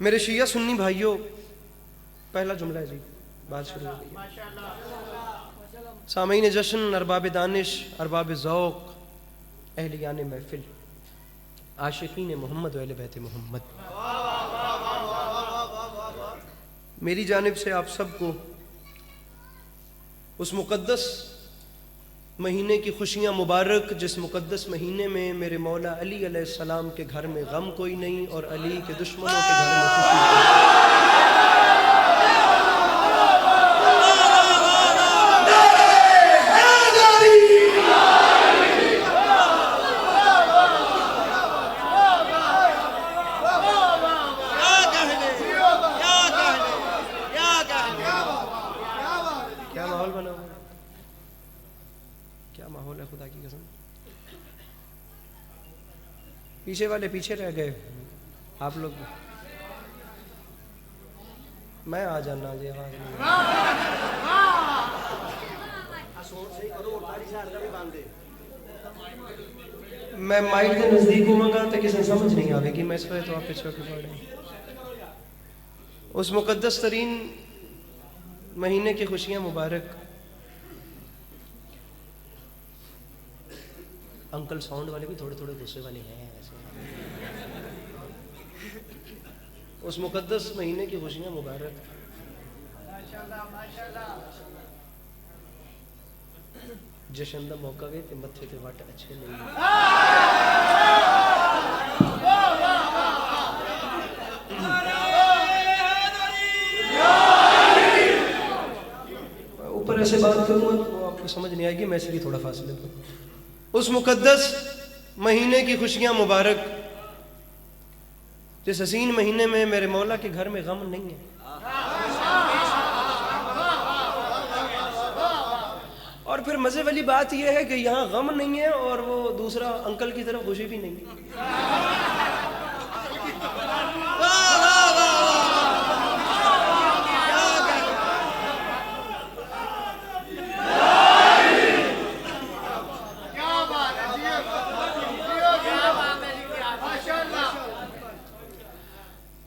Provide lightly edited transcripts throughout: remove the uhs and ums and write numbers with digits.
میرے شیعہ سنی بھائیوں، پہلا جملہ ہے جی، بات شروع ہو گئی ہے۔ سامعین جشن، ارباب دانش، ارباب ذوق، اہلیان محفل، عاشقین محمد و اہل بیت محمد، میری جانب سے آپ سب کو اس مقدس مہینے کی خوشیاں مبارک، جس مقدس مہینے میں میرے مولا علی علیہ السلام کے گھر میں غم کوئی نہیں اور علی کے دشمنوں کے گھر میں خوشی کوئی خدا کی قسم۔ پیچھے والے پیچھے رہ گئے، آپ لوگ میں آ جانا جی، آواز نہیں میں مائک کے نزدیک ہوں گا تو کسی سمجھ نہیں آئے گی، میں اس وجہ تو آپ پیچھے پڑ رہے ہیں۔ اس مقدس ترین مہینے کی خوشیاں مبارک۔ انکل ساؤنڈ والے بھی تھوڑے تھوڑے غصے والے ہیں ایسے۔ اس مقدس مہینے کی خوشیاں مبارک۔ جشن دا موقع گئے تے متھے تے وٹ اچھے نہیں۔ اوپر ایسے بات کروں گا تو آپ کو سمجھ نہیں آئے گی، میں اس لیے تھوڑا فاصلے پر۔ اس مقدس مہینے کی خوشیاں مبارک، جس حسین مہینے میں میرے مولا کے گھر میں غم نہیں ہے، اور پھر مزے والی بات یہ ہے کہ یہاں غم نہیں ہے اور وہ دوسرا انکل کی طرف خوشی بھی نہیں ہے۔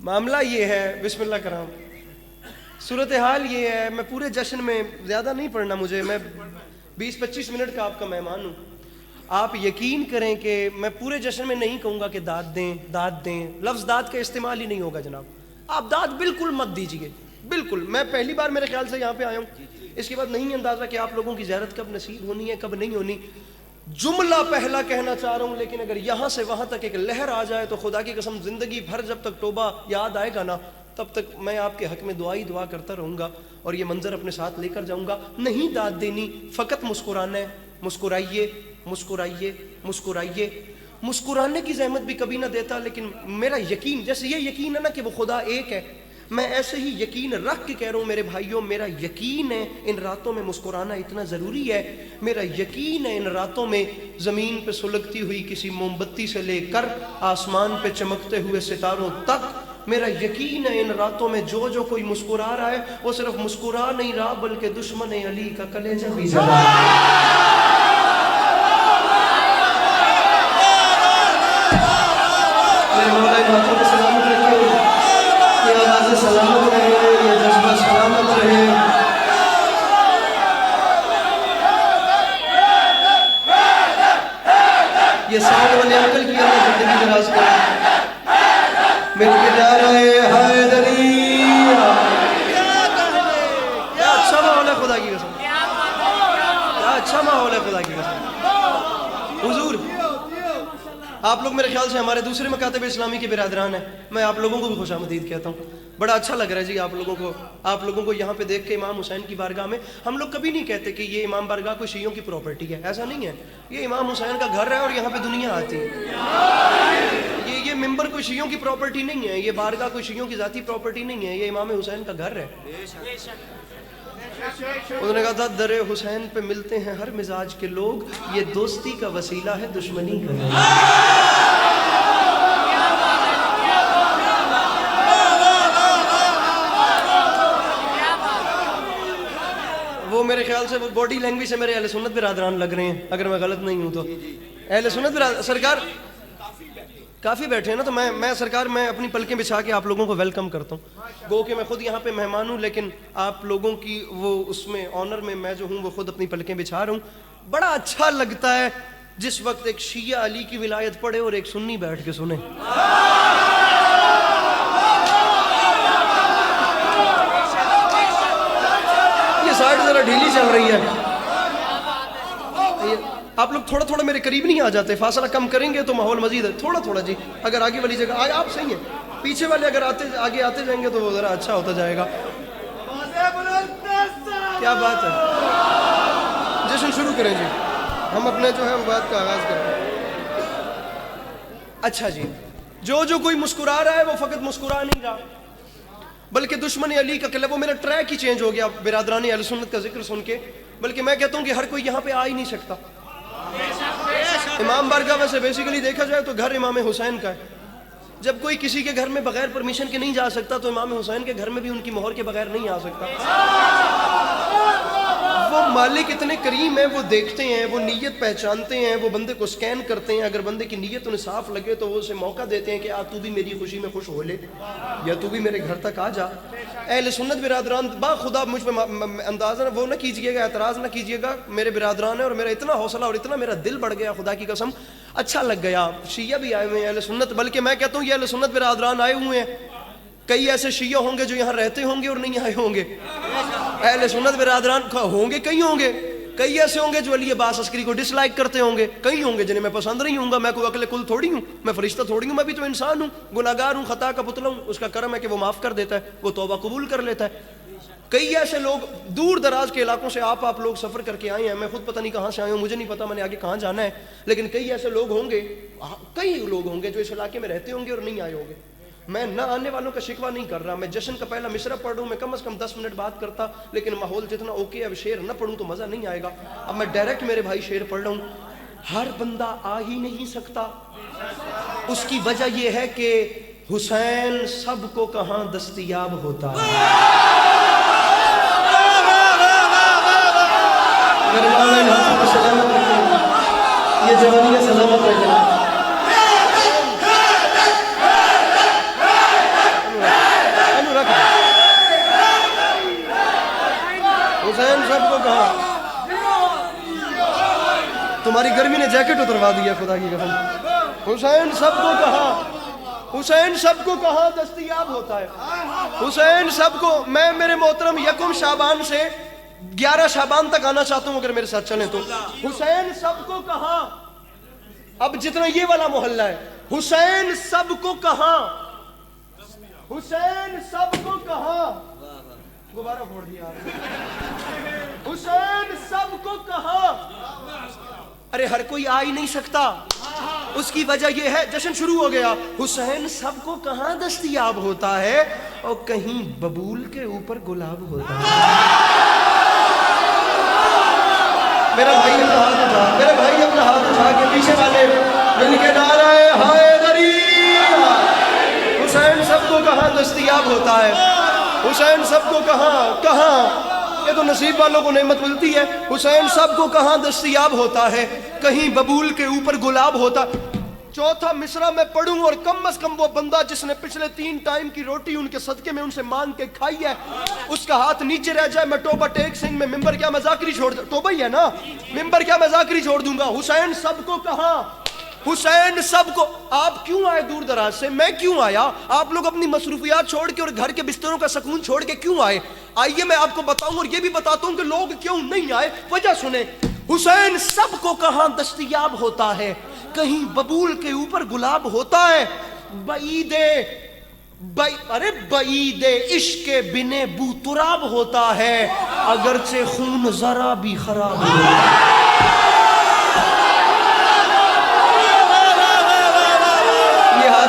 معاملہ یہ ہے، بسم اللہ کرام، صورتحال یہ ہے، میں پورے جشن میں زیادہ نہیں پڑھنا، مجھے میں 20-25 منٹ کا آپ کا مہمان ہوں۔ آپ یقین کریں کہ میں پورے جشن میں نہیں کہوں گا کہ داد دیں داد دیں، لفظ داد کا استعمال ہی نہیں ہوگا جناب، آپ داد بالکل مت دیجئے، بالکل۔ میں پہلی بار میرے خیال سے یہاں پہ آیا ہوں، اس کے بعد نہیں اندازہ کہ آپ لوگوں کی زیارت کب نصیب ہونی ہے کب نہیں ہونی۔ جملہ پہلا کہنا چاہ رہا ہوں، لیکن اگر یہاں سے وہاں تک ایک لہر آ جائے تو خدا کی قسم زندگی بھر جب تک توبہ یاد آئے گا نا، تب تک میں آپ کے حق میں دعا کرتا رہوں گا اور یہ منظر اپنے ساتھ لے کر جاؤں گا۔ نہیں داد دینی، فقط مسکرانا ہے۔ مسکرائیے مسکرائیے مسکرائیے۔ مسکرانے کی زحمت بھی کبھی نہ دیتا، لیکن میرا یقین، جیسے یہ یقین ہے نا کہ وہ خدا ایک ہے، میں ایسے ہی یقین رکھ کے کہہ رہا ہوں میرے بھائیوں، میرا یقین ہے ان راتوں میں مسکرانا اتنا ضروری ہے۔ میرا یقین ہے ان راتوں میں زمین پہ سلگتی ہوئی کسی موم بتی سے لے کر آسمان پہ چمکتے ہوئے ستاروں تک، میرا یقین ہے ان راتوں میں جو کوئی مسکرا رہا ہے وہ صرف مسکرا نہیں رہا بلکہ دشمن علی کا کلیجہ بھی جلا رہا ہے۔ میرے مولا ان باتوں کو سلامت رکھے، یہ آوازیں سلامت رہے، یہ جذبہ سلامت رہے۔ یہ ساؤنڈ والے انکل کی اللہ زندگی دراز کرے۔ مل کے جا رہے حیدری، کیا اچھا ماحول ہے خدا کی قسم، کیا اچھا ماحول ہے خدا کی قسم۔ حضور آپ لوگ میرے خیال سے ہمارے دوسرے مکاتب اسلامی کے برادران ہیں، میں آپ لوگوں کو بھی خوش آمدید کہتا ہوں۔ بڑا اچھا لگ رہا ہے جی آپ لوگوں کو یہاں پہ دیکھ کے امام حسین کی بارگاہ میں۔ ہم لوگ کبھی نہیں کہتے کہ یہ امام بارگاہ کوئی شیعوں کی پراپرٹی ہے، ایسا نہیں ہے، یہ امام حسین کا گھر ہے اور یہاں پہ دنیا آتی ہے۔ یہ ممبر کوئی شیعوں کی پراپرٹی نہیں ہے، یہ بارگاہ کوئی شیعوں کی ذاتی پراپرٹی نہیں ہے، یہ امام حسین کا گھر ہے۔ انہوں نے کہا تھا در حسین پہ ملتے ہیں ہر مزاج کے لوگ، یہ دوستی کا وسیلہ ہے دشمنی کا نہیں۔ وہ میرے خیال سے وہ باڈی لینگویج سے میرے اہل سنت برادران لگ رہے ہیں، اگر میں غلط نہیں ہوں تو۔ اہل سنت برادران سرکار کافی بیٹھے ہیں نا، تو میں سرکار میں اپنی پلکیں بچھا کے آپ لوگوں کو ویلکم کرتا ہوں. گو کہ میں خود یہاں پہ مہمان ہوں، لیکن آپ لوگوں کی وہ اس میں آنر میں جو ہوں وہ خود اپنی پلکیں بچھا رہا ہوں. بڑا اچھا لگتا ہے جس وقت ایک شیعہ علی کی ولایت پڑھے اور ایک سنی بیٹھ کے سنے. یہ سائڈ ذرا ڈھیلی چل رہی ہے. آپ لوگ تھوڑا تھوڑا میرے قریب نہیں آ جاتے، فاصلہ کم کریں گے تو ماحول مزید ہے. تھوڑا تھوڑا جی، اگر آگے والی جگہ آپ صحیح ہیں، پیچھے والے اگر آگے آتے جائیں گے تو وہ ذرا اچھا ہوتا جائے گا. کیا بات ہے، جشن شروع کریں جی، ہم اپنے جو ہے وہ بات کا آغاز کریں. اچھا جی، جو کوئی مسکرا رہا ہے وہ فقط مسکرا نہیں رہا، بلکہ دشمن علی کا قلعہ، وہ میرا ٹریک ہی چینج ہو گیا برادران اہل سنت کا ذکر سن کے. بلکہ میں کہتا ہوں کہ ہر کوئی یہاں پہ آ ہی نہیں سکتا. امام بارگاہ ویسے بیسیکلی دیکھا جائے تو گھر امام حسین کا ہے. جب کوئی کسی کے گھر میں بغیر پرمیشن کے نہیں جا سکتا تو امام حسین کے گھر میں بھی ان کی مہر کے بغیر نہیں آ سکتا. وہ مالک اتنے کریم ہیں، وہ دیکھتے ہیں، وہ نیت پہچانتے ہیں، وہ بندے کو سکین کرتے ہیں. اگر بندے کی نیت انہیں صاف لگے تو وہ اسے موقع دیتے ہیں کہ تو بھی میری خوشی میں خوش ہو لے، یا تو بھی میرے گھر تک آ جا. اہل سنت برادران با خدا مجھ پہ اندازہ وہ نہ کیجئے گا، اعتراض نہ کیجئے گا، میرے برادران ہیں اور میرا اتنا حوصلہ اور اتنا میرا دل بڑھ گیا، خدا کی قسم اچھا لگ گیا. شیعہ بھی آئے ہوئے ہیں اہل سنت، بلکہ میں کہتا ہوں یہ اہل سنت برادران آئے ہوئے ہیں. کئی ایسے شیعہ ہوں گے جو یہاں رہتے ہوں گے اور نہیں آئے ہوں گے. اہل سنت برادران ہوں گے، کئی ہوں گے، کئی ایسے ہوں گے جو علی عباس عسکری کو ڈس لائک کرتے ہوں گے، کئی ہوں گے جنہیں میں پسند نہیں ہوں گا. میں کوئی عقل کل تھوڑی ہوں، میں فرشتہ تھوڑی ہوں، میں بھی تو انسان ہوں، گناہگار ہوں، خطا کا پتلا ہوں. اس کا کرم ہے کہ وہ معاف کر دیتا ہے، وہ توبہ قبول کر لیتا ہے. کئی ایسے لوگ دور دراز کے علاقوں سے آپ لوگ سفر کر کے آئے ہیں، میں خود پتہ نہیں کہاں سے آئے ہوں، مجھے نہیں پتا میں نے آگے کہاں جانا ہے، لیکن کئی ایسے لوگ ہوں گے، کئی لوگ ہوں گے جو اس علاقے میں رہتے ہوں گے اور نہیں آئے ہوں گے. میں نہ آنے والوں کا شکوہ نہیں کر رہا. میں جشن کا پہلا مصرع پڑھ رہا ہوں، میں کم از کم 10 منٹ بات کرتا، لیکن ماحول جتنا اوکے. اب شعر نہ پڑھوں تو مزہ نہیں آئے گا. اب میں ڈائریکٹ میرے بھائی شعر پڑھ رہا ہوں. ہر بندہ آ ہی نہیں سکتا، اس کی وجہ یہ ہے کہ حسین سب کو کہاں دستیاب ہوتا ہے. میرے مولا ہاتھوں کو سلامت رکھیں، یہ جوانی ہے سلامت رکھیں. حسین سب کو کہا، تمہاری گرمی نے جیکٹ اتروا دیا خدا کی قسم. حسین سب کو کہا، حسین سب کو کہاں دستیاب ہوتا ہے. حسین سب کو. میں میرے محترم 1 شعبان سے 11 شعبان تک آنا چاہتا ہوں اگر میرے ساتھ چلیں تو. حسین سب کو کہاں، اب جتنا یہ والا محلہ ہے، حسین سب کو کہاں، حسین سب کو کہاں. دوبارہ پھوڑ دیا حسین سب کو کہاں. ارے ہر کوئی آ ہی نہیں سکتا، اس کی وجہ یہ ہے. جشن شروع ہو گیا. حسین سب کو کہاں دستیاب ہوتا ہے، اور کہیں ببول کے اوپر گلاب ہوتا ہے. میرا بھائی اپنا ہاتھ اٹھا، میرے بھائی اپنا ہاتھ اٹھا کے پیچھے والے مل کے نعرہ حیدری. حسین سب کو کہاں دستیاب ہوتا ہے، حسین سب کو کہاں، یہ تو نصیب والوں کو نعمت ملتی ہے. حسین سب کو کہاں دستیاب ہوتا ہے، کہیں ببول کے اوپر گلاب ہوتا. چوتھا مصرع میں پڑھوں اور کم از کم وہ بندہ جس نے پچھلے 3 ٹائم کی روٹی ان کے صدقے میں ان سے مانگ کے کھائی ہے، اس کا ہاتھ نیچے رہ جائے. میں توبہ ٹیک سنگھ میں ممبر کیا مذاکری چھوڑ دوں، توبہ ہی ہے نا، ممبر کیا مذاکری چھوڑ دوں گا. حسین سب کو کہاں، حسین سب کو. آپ کیوں آئے دور دراز سے، میں کیوں آیا، آپ لوگ اپنی مصروفیات چھوڑ کے اور گھر کے بستروں کا سکون چھوڑ کے کیوں آئے. آئیے میں آپ کو بتاؤں اور یہ بھی بتاتا ہوں کہ لوگ کیوں نہیں آئے. وجہ سنیں. حسین سب کو کہاں دستیاب ہوتا ہے، کہیں ببول کے اوپر گلاب ہوتا ہے. بعید عشق بنے بو تراب ہوتا ہے، اگرچہ خون ذرا بھی خراب ہوتا ہے.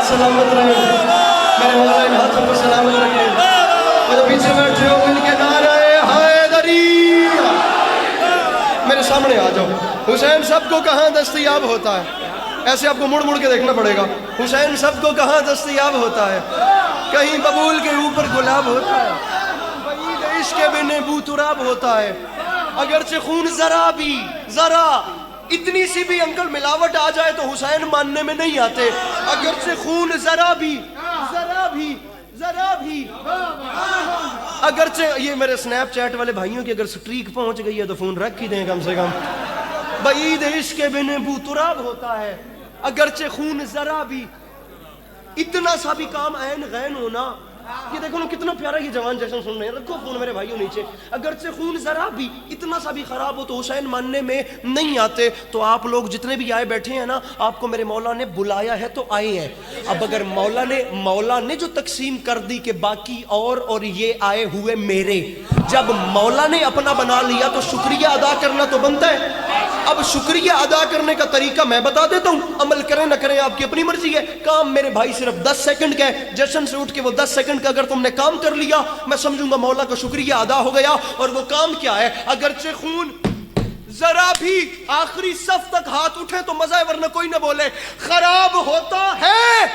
سلامت رہے میرے مولا، ان ہاتھوں کو سلامت رکھے. میرے پیچھے بیٹھے ہو مل کے نعرہ حیدری. میرے سامنے آ جاؤ. حسین سب کو کہاں دستیاب ہوتا ہے، ایسے آپ کو مڑ مڑ کے دیکھنا پڑے گا. حسین سب کو کہاں دستیاب ہوتا ہے، کہیں ببول کے اوپر گلاب ہوتا ہے، بعید عشق بن بو تراب ہوتا ہے، اگرچہ خون ذرا اتنی سی بھی انکل ملاوٹ آ جائے تو حسین ماننے میں نہیں آتے، اگرچہ خون ذرا بھی اگرچہ یہ میرے سنیپ چیٹ والے بھائیوں کی اگر سٹریک پہنچ گئی ہے تو فون رکھ ہی دیں کم سے کم، بعید عشق کے بن بو تراب ہوتا ہے، اگرچہ خون ذرا بھی، اتنا سا بھی کام عین غین ہونا، یہ دیکھو نا کتنا پیارا یہ جوان جشن سن رہے ہیں، رکھو فون میرے بھائیوں نیچے، اگرچہ خون ذرا بھی اتنا سا بھی خراب ہو تو حسین ماننے میں نہیں آتے۔ تو آپ لوگ جتنے بھی آئے بیٹھے ہیں نا، آپ کو میرے مولا نے بلایا ہے تو آئے ہیں۔ اب اگر مولا نے جو تقسیم کر دی کہ باقی اور یہ آئے ہوئے میرے، جب مولا نے اپنا بنا لیا تو شکریہ ادا کرنا تو بنتا ہے۔ اب شکریہ ادا کرنے کا طریقہ میں بتا دیتا ہوں، عمل کریں نہ کریں آپ کی اپنی مرضی ہے۔ کام میرے بھائی صرف 10 سیکنڈ کا ہے، جشن سے اٹھ کے وہ 10 سیکنڈ کا اگر تم نے کام کر لیا، میں سمجھوں گا مولا کا شکریہ ادا ہو گیا۔ اور وہ کام کیا ہے؟ اگرچہ خون ذرا بھی آخری صف تک ہاتھ اٹھے تو مزہ ہے، ورنہ کوئی نہ بولے، خراب ہوتا ہے۔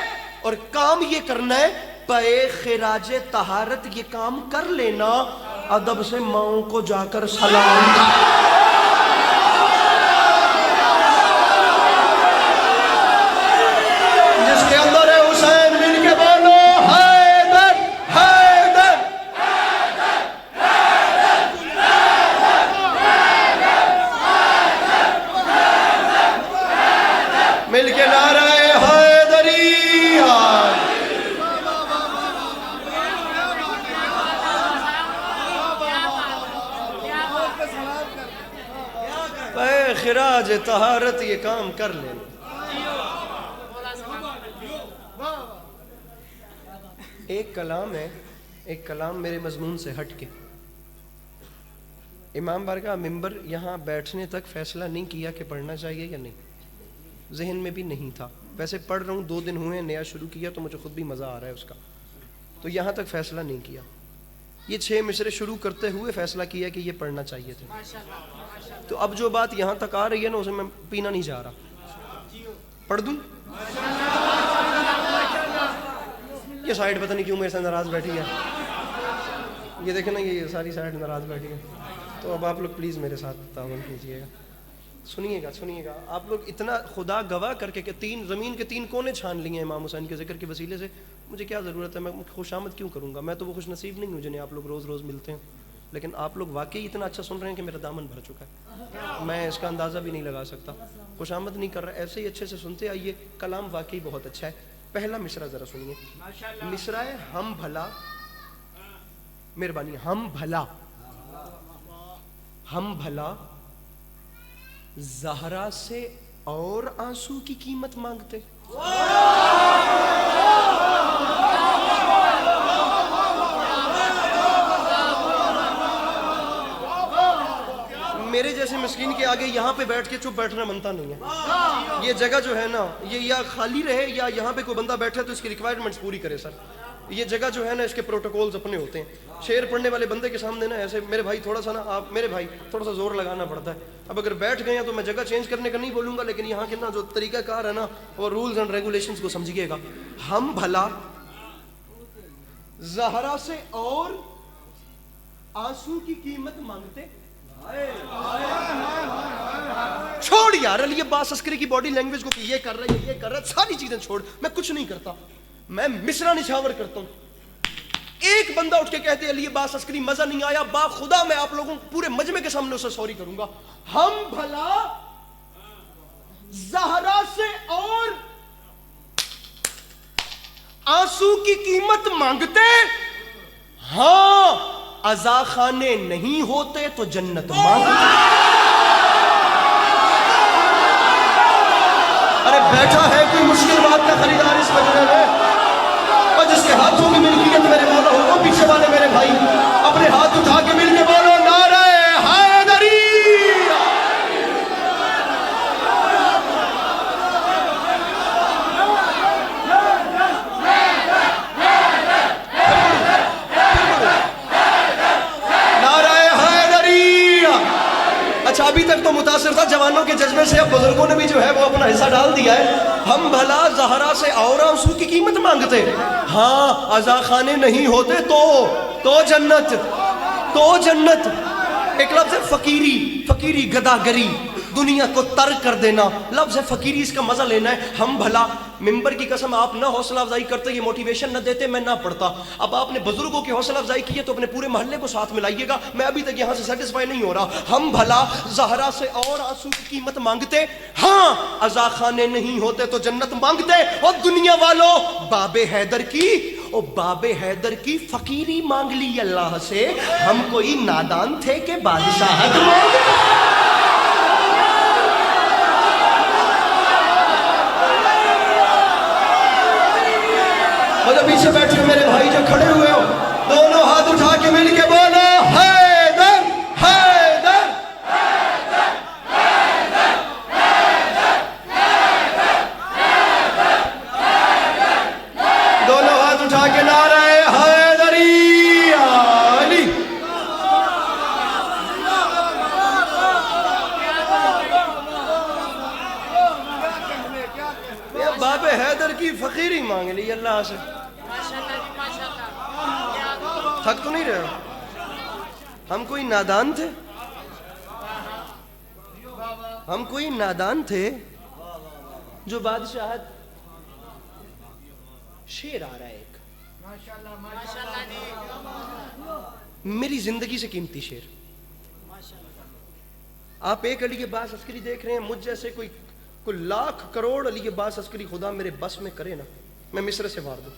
اور کام یہ کرنا ہے، پے خراج طہارت یہ کام کر لینا، ادب سے ماؤں کو جا کر سلام۔ جس کے اندر ہے حسین، مل کے بولو حیدر حیدر، مل کے نعرہ حیدری، اے خراج طہارت یہ کام کر لینا۔ ایک کلام ہے، ایک کلام میرے مضمون سے ہٹ کے، امام بارگاہ ممبر یہاں بیٹھنے تک فیصلہ نہیں کیا کہ پڑھنا چاہیے یا نہیں، ذہن میں بھی نہیں تھا، ویسے پڑھ رہا ہوں، 2 دن ہوئے ہیں، نیا شروع کیا تو مجھے خود بھی مزہ آ رہا ہے اس کا، تو یہاں تک فیصلہ نہیں کیا۔ یہ 6 مصرے شروع کرتے ہوئے فیصلہ کیا کہ یہ پڑھنا چاہیے تھے، تو اب جو بات یہاں تک آ رہی ہے نا، اسے میں پینا نہیں چاہ رہا، پڑھ دوں؟ یہ سائیڈ پتہ نہیں کیوں میرے سے ناراض بیٹھی ہے، یہ دیکھیں نا، یہ ساری سائیڈ ناراض بیٹھی ہے، تو اب آپ لوگ پلیز میرے ساتھ تعاون کیجیے گا، سنیے گا آپ لوگ، اتنا خدا گواہ کر کے کہ زمین کے 3 کونے چھان لیے ہیں امام حسین کے ذکر کے وسیلے سے، مجھے کیا ضرورت ہے، میں خوش آمد کیوں کروں گا، میں تو وہ خوش نصیب نہیں ہوں جنہیں آپ لوگ روز روز ملتے ہیں، لیکن آپ لوگ واقعی اتنا اچھا سن رہے ہیں کہ میرا دامن بھر چکا ہے، میں اس کا اندازہ بھی نہیں لگا سکتا، خوش آمد نہیں کر رہا، ایسے ہی اچھے سے سنتے آئیے، کلام واقعی بہت اچھا ہے۔ پہلا مصرع ذرا سنیے، مصرع ہے ہم بھلا، مہربانی، ہم بھلا زہرا سے اور آنسو کی قیمت مانگتے۔ میرے جیسے مسکین کے آگے یہاں پہ بیٹھ کے چپ بیٹھنا بنتا نہیں ہے، یہ جگہ جو ہے نا، یہ یا خالی رہے یا یہاں پہ کوئی بندہ بیٹھے تو اس کی ریکوائرمنٹس پوری کرے سر، یہ جگہ جو ہے نا اس کے پروٹوکولز اپنے ہوتے ہیں، شعر پڑھنے والے بندے کے سامنے نا ایسے میرے بھائی تھوڑا سا نا، آپ میرے بھائی تھوڑا سا زور لگانا پڑتا ہے، اب اگر بیٹھ گئے ہیں تو میں جگہ چینج کرنے کا نہیں بولوں گا، لیکن یہاں کے نا جو طریقہ کار ہے نا، وہ رولز اینڈ ریگولیشنز کو سمجھیے گا۔ ہم بھلا زہرا سے اور آنسو کی قیمت مانگتے، چھوڑ یار علی عباس عسکری کی باڈی لینگویج کو کہ یہ کر رہا ہے، یہ کر رہا ہے، ساری چیزیں چھوڑ، میں کچھ نہیں کرتا، میں مصرع نچھاور کرتا ہوں۔ ایک بندہ اٹھ کے کہتے علی عباس عسکری مزہ نہیں آیا، با خدا میں آپ لوگوں پورے مجمع کے سامنے اسے سوری کروں گا۔ ہم بھلا زہرا سے اور آنسو کی قیمت مانگتے، ہاں عزا خانے نہیں ہوتے تو جنت مانگتے۔ ارے بیٹھا ہے کوئی مشکل بات کا خریدار اس مجمع میں، اور جس کے ہاتھوں کی ملکیت میرے مولا ہو، وہ پیچھے والے میرے بھائی اپنے ہاتھ اٹھا کے مل کے بولو نعرہ حیدری۔ اچھا ابھی تک تو متاثر تھا جوانوں کے جذبے سے، اب بزرگوں نے بھی جو ہے وہ اپنا حصہ ڈال دیا ہے۔ ہم بھلا زہرا سے اور آنسو کی قیمت مانگتے، ہاں عزا خانے نہیں ہوتے تو جنت۔ ایک لفظ ہے فقیری، گداگری، دنیا کو ترک کر دینا. لفظ فقیری اس کا مزہ لینا ہے. ہم بھلا ممبر کی قسم آپ نہ حوصلہ افزائی کرتے, یہ موٹیویشن نہ دیتے, میں نہ پڑھتا. اب آپ نے بزرگوں کی حوصلہ افزائی کی ہے تو اپنے پورے محلے کو ساتھ ملائیے گا. میں ابھی تک یہاں سے سیٹسفائی نہیں ہو رہا. ہم بھلا زہرا سے اور آنسو کی قیمت مانگتے, ہاں عزا خانے نہیں ہوتے تو جنت مانگتے. اور دنیا والوں باب حیدر کی, او باب حیدر کی فقیری مانگ لی اللہ سے. ہم کوئی نادان تھے کہ بادشاہت مانگتے. اور پیچھے بیٹھے میرے بھائی جو کھڑے ہوئے ہو, دونوں ہاتھ اٹھا کے مل کے بولو حیدر حیدر حیدر حیدر حیدر حیدر. دونوں ہاتھ اٹھا کے نعرہ حیدری علی. باب حیدر کی فقیری مانگ لی اللہ سے. تھک تو نہیں رہے ہو؟ ہم کوئی نادان تھے, ہم کوئی نادان تھے جو بادشاہت. شیر آ رہا ہے ایک, میری زندگی سے قیمتی شیر. آپ ایک علی عباس عسکری دیکھ رہے ہیں, مجھ جیسے کوئی لاکھ کروڑ علی عباس عسکری خدا میرے بس میں کرے نا, میں مصر سے وار دوں.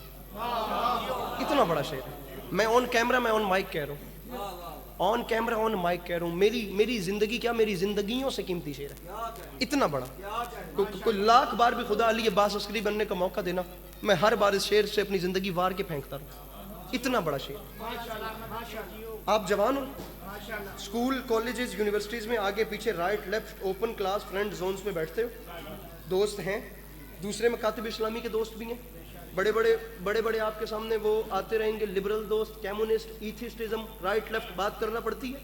اتنا بڑا شیر ہے. میں آن کیمرہ, میں آن مائک کہہ رہا ہوں, آن کیمرہ آن مائک کہہ رہا ہوں. میری زندگی کیا, میری زندگیوں سے قیمتی شیر ہے. اتنا بڑا, کوئی لاکھ بار بھی خدا علی عباس عسکری بننے کا موقع دینا, میں ہر بار اس شیر سے اپنی زندگی وار کے پھینکتا رہوں. اتنا بڑا شیر. آپ جوان ہو, اسکول کالجز یونیورسٹیز میں آگے پیچھے right left open class friend zones میں بیٹھتے ہو, دوست ہیں, دوسرے مکاتب اسلامی کے دوست بھی ہیں, بڑے بڑے آپ کے سامنے وہ آتے رہیں گے, لبرل دوست, کمیونسٹ, ایتھیسٹزم, رائٹ لیفٹ بات کرنا پڑتی ہے.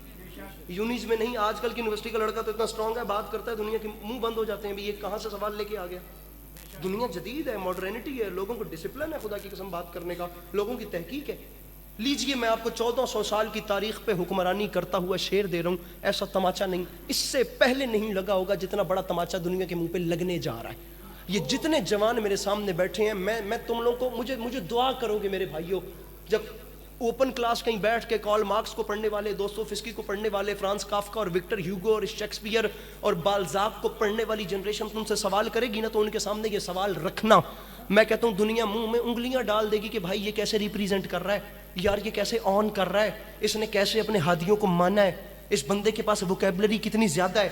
یونیز میں نہیں, آج کل کی یونیورسٹی کا لڑکا تو اتنا اسٹرانگ ہے, بات کرتا ہے دنیا کے منہ بند ہو جاتے ہیں, بھی یہ کہاں سے سوال لے کے آ گیا. دنیا جدید ہے, ماڈرنٹی ہے, لوگوں کو ڈسپلن ہے خدا کی قسم بات کرنے کا, لوگوں کی تحقیق ہے. لیجئے میں آپ کو 1400 سال کی تاریخ پہ حکمرانی کرتا ہوا شیر دے رہا ہوں. ایسا تماچا نہیں اس سے پہلے نہیں لگا ہوگا جتنا بڑا تماچا دنیا کے منہ پہ لگنے جا رہا ہے. یہ جتنے جوان میرے سامنے بیٹھے ہیں, میں تم لوگوں کو, مجھے دعا کرو گے میرے بھائیوں, جب اوپن کلاس کہیں بیٹھ کے کارل مارکس کو پڑھنے والے, دوستوفسکی کو پڑھنے والے, فرانس کافکا اور وکٹر ہیوگو اور شیکسپیئر اور بالزاک کو پڑھنے والی جنریشن تم سے سوال کرے گی نا, تو ان کے سامنے یہ سوال رکھنا. میں کہتا ہوں دنیا منہ میں انگلیاں ڈال دے گی کہ بھائی یہ کیسے ریپریزنٹ کر رہا ہے یار, یہ کیسے آن کر رہا ہے, اس نے کیسے اپنے ہادیوں کو مانا ہے, اس بندے کے پاس ووکیبلری کتنی زیادہ ہے.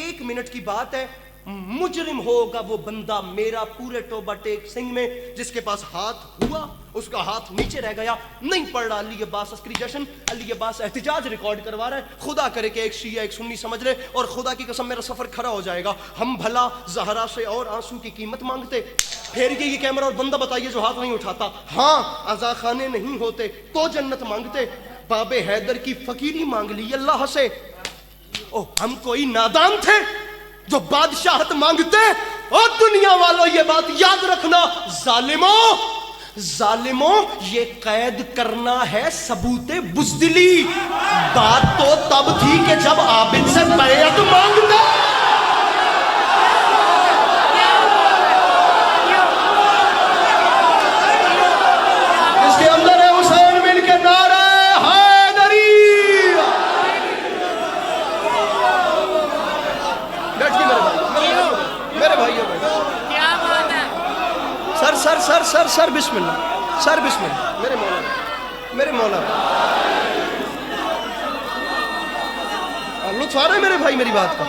1 منٹ کی بات ہے, مجرم ہوگا وہ بندہ میرا پورے توبہ ٹیک سنگھ میں جس کے پاس ہاتھ ہوا اس کا ہاتھ نیچے رہ گیا, نہیں پڑھ رہا علی عباس عسکری جشن, علی عباس احتجاج ریکارڈ کروا رہا ہے. خدا کرے کہ ایک شیعہ ایک سنی سمجھ لے اور خدا کی قسم میرا سفر کھڑا ہو جائے گا. ہم بھلا زہرا سے اور آنسو کی قیمت مانگتے. پھیر کے یہ کیمرہ اور بندہ بتائیے جو ہاتھ نہیں اٹھاتا. ہاں عزا خانے نہیں ہوتے تو جنت مانگتے. باب حیدر کی فقیری مانگ لی اللہ سے. او ہم کوئی نادان تھے جو بادشاہت مانگتے. اور دنیا والوں یہ بات یاد رکھنا, ظالموں یہ قید کرنا ہے ثبوت بزدلی. بات تو تب تھی کہ جب عابد سے بیعت مانگتے. اس کے اندر ہے حسین مل کے نعرہ حیدری. بیٹھ کے میرے بھائی کیا بات ہے. سر بسم اللہ, سر بسم اللہ. میرے مولا لطف آ رہا ہے میرے بھائی میری بات کا.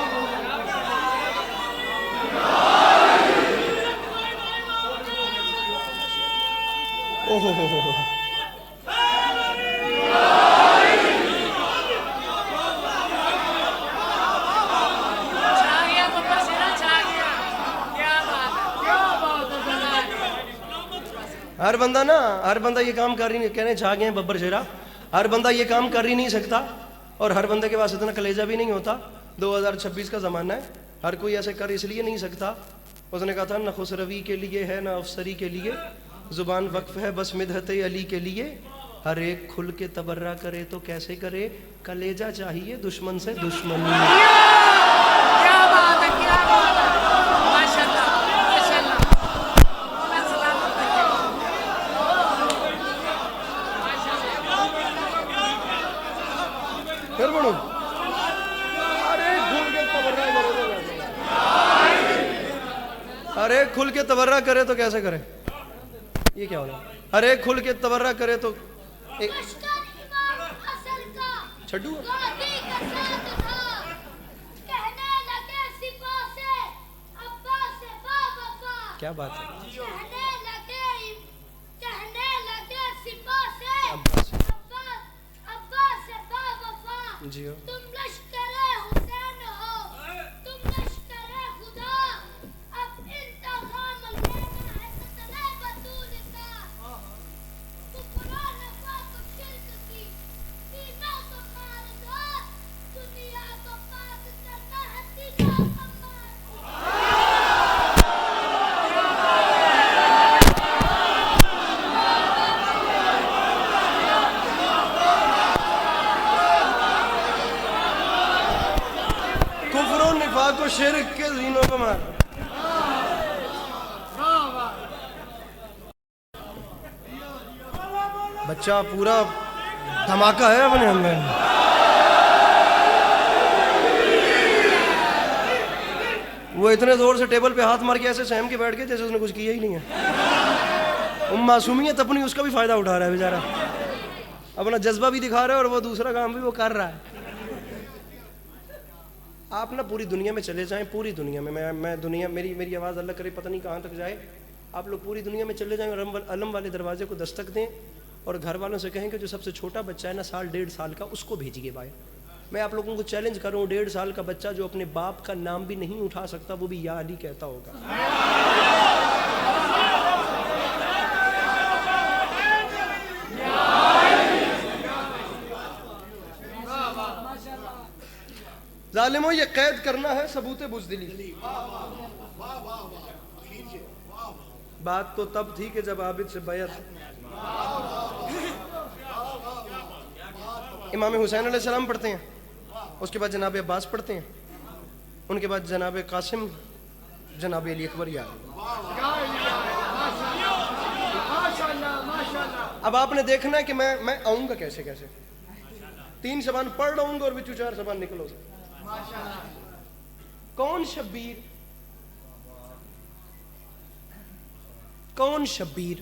ہر بندہ یہ کام کر ہی نہیں, کہنے چھا گئے ہیں ببر شیرا, ہر بندہ یہ کام کر ہی نہیں سکتا اور ہر بندے کے پاس اتنا کلیجہ بھی نہیں ہوتا. 2026 کا زمانہ ہے, ہر کوئی ایسے کر اس لیے نہیں سکتا. اس نے کہا تھا نہ خسروی کے لیے ہے نہ افسری کے لیے, زبان وقف ہے بس مدحت علی کے لیے. ہر ایک کھل کے تبرہ کرے تو کیسے کرے, کلیجہ چاہیے دشمن سے دشمنی. پھر پڑھوں؟ ارے کھل کے تبرہ کرے تو ارے کھل کے تبرہ کرے تو کیسے کرے؟ یہ کیا ہونا؟ ارے کھل کے تبرہ کرے تو چھڈو کیا بات ہے؟ جی ہو تم لشکر حسین ہو، تم لشکر خدا، اب انتقام لینا ہے سترے بطول کا، تو قرآن پاک و شرک کی سینہ کو مار دو، دنیا کو پاک کرنا ہے سینہ کو مار دو۔ کفر و نفاق و شرک کے زینوں کو مار۔ بچہ پورا دھماکہ ہے اپنے اندر۔ وہ اتنے زور سے ٹیبل پہ ہاتھ مار کے ایسے سہم کے بیٹھ کے جیسے اس نے کچھ کیا ہی نہیں ہے۔ معصومیت اپنی اس کا بھی فائدہ اٹھا رہا ہے بیچارہ، اپنا جذبہ بھی دکھا رہا ہے اور وہ دوسرا کام بھی وہ کر رہا ہے۔ آپ نا پوری دنیا میں چلے جائیں، پوری دنیا میں میں دنیا میری آواز اللہ کرے پتہ نہیں کہاں تک جائے، آپ لوگ پوری دنیا میں چلے جائیں اور علم والے دروازے کو دستک دیں اور گھر والوں سے کہیں کہ جو سب سے چھوٹا بچہ ہے نا 1.5 سال کا، اس کو بھیجیے باہر۔ میں آپ لوگوں کو چیلنج کروں، 1.5 سال کا بچہ جو اپنے باپ کا نام بھی نہیں اٹھا سکتا وہ بھی یا علی کہتا ہوگا۔ ظالموں یہ قید کرنا ہے ثبوت بزدلی۔ بات تو تب تھی کہ جب عابد سے بیعت۔ امام حسین علیہ السلام پڑھتے ہیں، اس کے بعد جناب عباس پڑھتے ہیں، ان کے بعد جناب قاسم، جناب علی اکبر یاد۔ اب آپ نے دیکھنا ہے کہ میں آؤں گا کیسے کیسے۔ 3 زبان پڑھ رہوں گا اور بچو 4 زبان نکلو گا۔ کون شبیر؟ کون شبیر؟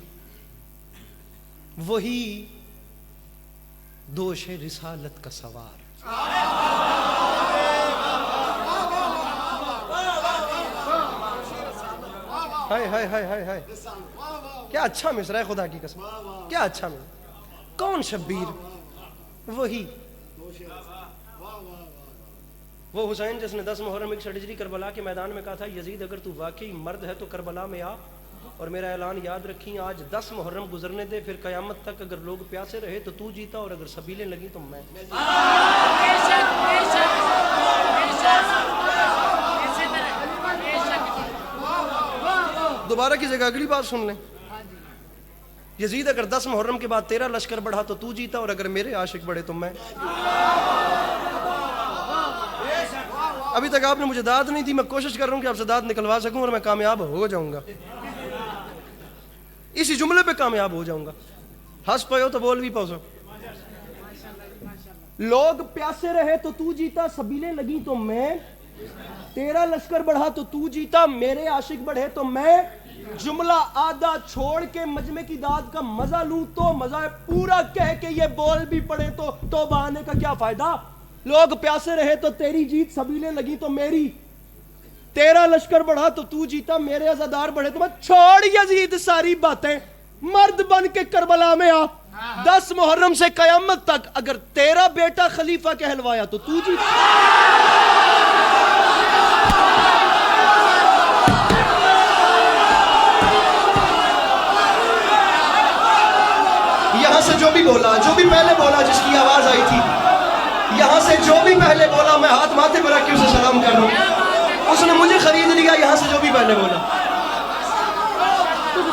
وہی دوش رسالت کا سوار۔ ہائے ہائے ہائے ہائے ہائے، کیا اچھا مصرع ہے خدا کی قسم، کیا اچھا مصرع۔ کون شبیر؟ وہی وہ حسین جس نے 10 محرم 61 ہجری کربلا کے میدان میں کہا تھا یزید اگر تو واقعی مرد ہے تو کربلا میں آ، اور میرا اعلان یاد رکھیں آج 10 محرم گزرنے دے، پھر قیامت تک اگر لوگ پیاسے رہے تو تو جیتا اور اگر سبیلیں لگیں تو میں۔ دوبارہ کی جگہ اگلی بات سن لیں، یزید اگر 10 محرم کے بعد 13 لشکر بڑھا تو تو جیتا اور اگر میرے عاشق بڑھے تو میں۔ ابھی تک آپ نے مجھے داد نہیں دی، میں کوشش کر رہا ہوں کہ آپ سے داد نکلوا سکوں اور میں کامیاب ہو جاؤں گا، اسی جملے پہ کامیاب ہو جاؤں گا۔ ہنس پے ہو تو بول بھی پاؤ۔ لوگ پیاسے رہے تو تو جیتا، سبیلیں لگی تو میں، 13 لشکر بڑھا تو تو جیتا، میرے عاشق بڑھے تو میں۔ جملہ آدھا چھوڑ کے مجمع کی داد کا مزہ لوں تو مزہ پورا کہہ کے یہ بول بھی پڑے تو توبہ آنے کا کیا فائدہ۔ لوگ پیاسے رہے تو تیری جیت، سبیلیں لگی تو میری، 13 لشکر بڑھا تو تو جیتا، میرے عزادار بڑھے تو میں۔ چھوڑ یزید ساری باتیں، مرد بن کے کربلا میں آ، 10 محرم سے قیامت تک اگر تیرا بیٹا خلیفہ کہلوایا تو تو جیتا۔ یہاں سے جو بھی بولا، جو بھی پہلے بولا جس کی آواز آئی تھی، یہاں سے جو بھی پہلے بولا میں ہاتھ ماتھے پر رکھ کے اسے سلام کر رہا ہوں، اس نے مجھے خرید لیا۔ یہاں سے جو بھی پہلے بولا،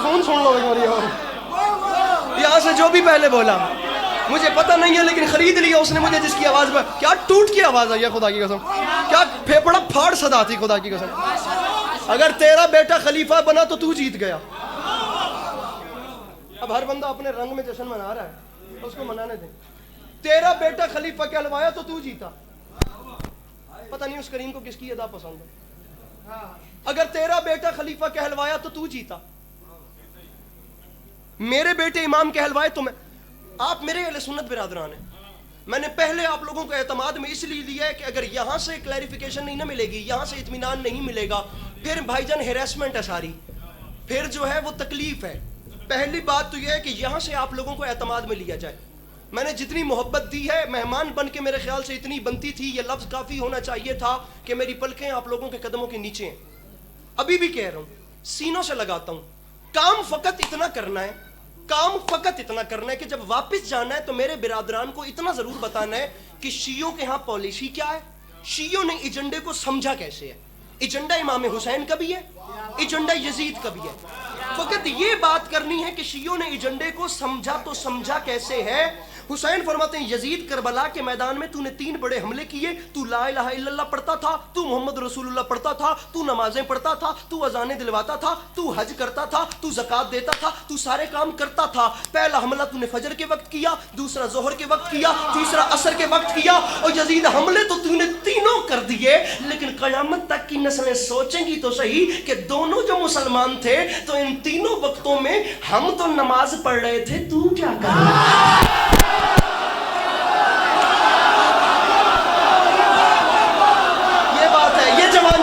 فون سن لو ایک بار، یہاں سے جو بھی پہلے بولا مجھے پتہ نہیں ہے لیکن خرید لیا اس نے مجھے، جس کی آواز پر کیا ٹوٹ کی آواز آئی ہے خدا کی قسم، کیا پھیپڑا پھاڑ صدا تھی خدا کی قسم۔ اگر تیرا بیٹا خلیفہ بنا تو تو جیت گیا۔ اب ہر بندہ اپنے رنگ میں جشن منا رہا ہے، اس کو منانے دیں۔ تیرا بیٹا خلیفہ کہلوایا تو تو جیتا. پتہ نہیں اس کریم کو کس کی ادا پسند ہے. اگر تیرا بیٹا خلیفہ کہلوایا تو تو جیتا. میرے بیٹے امام کہلوائے تو میں. آپ میرے اہل سنت برادران ہیں. میں نے پہلے آپ لوگوں کو اعتماد میں اس لیے لیا ہے کہ اگر یہاں سے کلیریفیکیشن نہیں نہ ملے گی, یہاں سے اطمینان نہیں ملے گا, پھر بھائی جان ہیراسمنٹ ہے ساری, پھر جو ہے وہ تکلیف ہے. پہلی بات تو یہ ہے کہ یہاں سے آپ لوگوں کو اعتماد میں لیا جائے. میں نے جتنی محبت دی ہے, مہمان بن کے میرے خیال سے اتنی بنتی تھی, یہ لفظ کافی ہونا چاہیے تھا کہ میری پلکیں آپ لوگوں کے قدموں کے نیچے ہیں. ابھی بھی کہہ رہا ہوں, سینوں سے لگاتا ہوں, کام فقط اتنا کرنا ہے, کام فقط اتنا کرنا ہے کہ جب واپس جانا ہے تو میرے برادران کو اتنا ضرور بتانا ہے کہ شیعوں کے ہاں پالیسی کیا ہے, شیعوں نے ایجنڈے کو سمجھا کیسے ہے. ایجنڈا امام حسین کا بھی ہے, ایجنڈا یزید کا بھی ہے. فقط یہ بات کرنی ہے کہ شیعوں نے ایجنڈے کو سمجھا تو سمجھا کیسے ہے. حسین فرماتے ہیں یزید کربلا کے میدان میں تو نے 3 بڑے حملے کیے, تو لا الہ الا اللہ پڑھتا تھا, تو محمد رسول اللہ پڑھتا تھا, تو نمازیں پڑھتا تھا, تو اذانیں دلواتا تھا, تو حج کرتا تھا, تو زکوٰۃ دیتا تھا, تو سارے کام کرتا تھا. پہلا حملہ تو نے فجر کے وقت کیا, دوسرا ظہر کے وقت کیا, تیسرا عصر کے وقت کیا, اور یزید حملے تو نے تینوں کر دیے. لیکن قیامت تک کی نسلیں سوچیں گی تو صحیح کہ دونوں جو مسلمان تھے تو ان تینوں وقتوں میں ہم تو نماز پڑھ رہے تھے, تو کیا کر رہا ہے.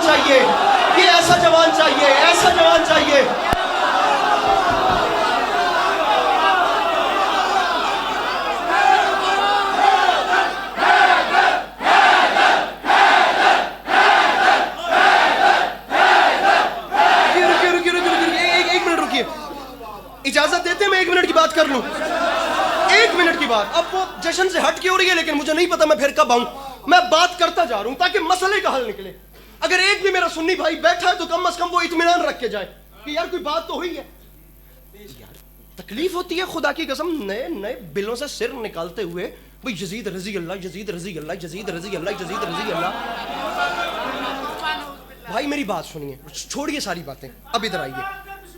چاہیے, یہ ایسا جوان چاہیے, ایسا جوان چاہیے. ایک منٹ رکیے, اجازت دیتے میں 1 منٹ کی بات کر لوں. 1 منٹ کی بات. اب وہ جشن سے ہٹ کے ہو رہی ہے لیکن مجھے نہیں پتا میں پھر کب آؤں. میں بات کرتا جا رہا ہوں تاکہ مسئلے کا حل نکلے. اگر ایک بھی میرا سنی بھائی بیٹھا ہے تو کم از کم وہ اطمینان رکھ کے جائے کہ یار کوئی بات تو ہوئی ہے. یار تکلیف ہوتی ہے خدا کی قسم, نئے نئے بلوں سے سر نکالتے ہوئے بھئی یزید رضی اللہ, یزید رضی اللہ, یزید رضی اللہ, یزید رضی اللہ. بھائی میری بات سنیے, چھوڑیے ساری باتیں, اب ادھر آئیے,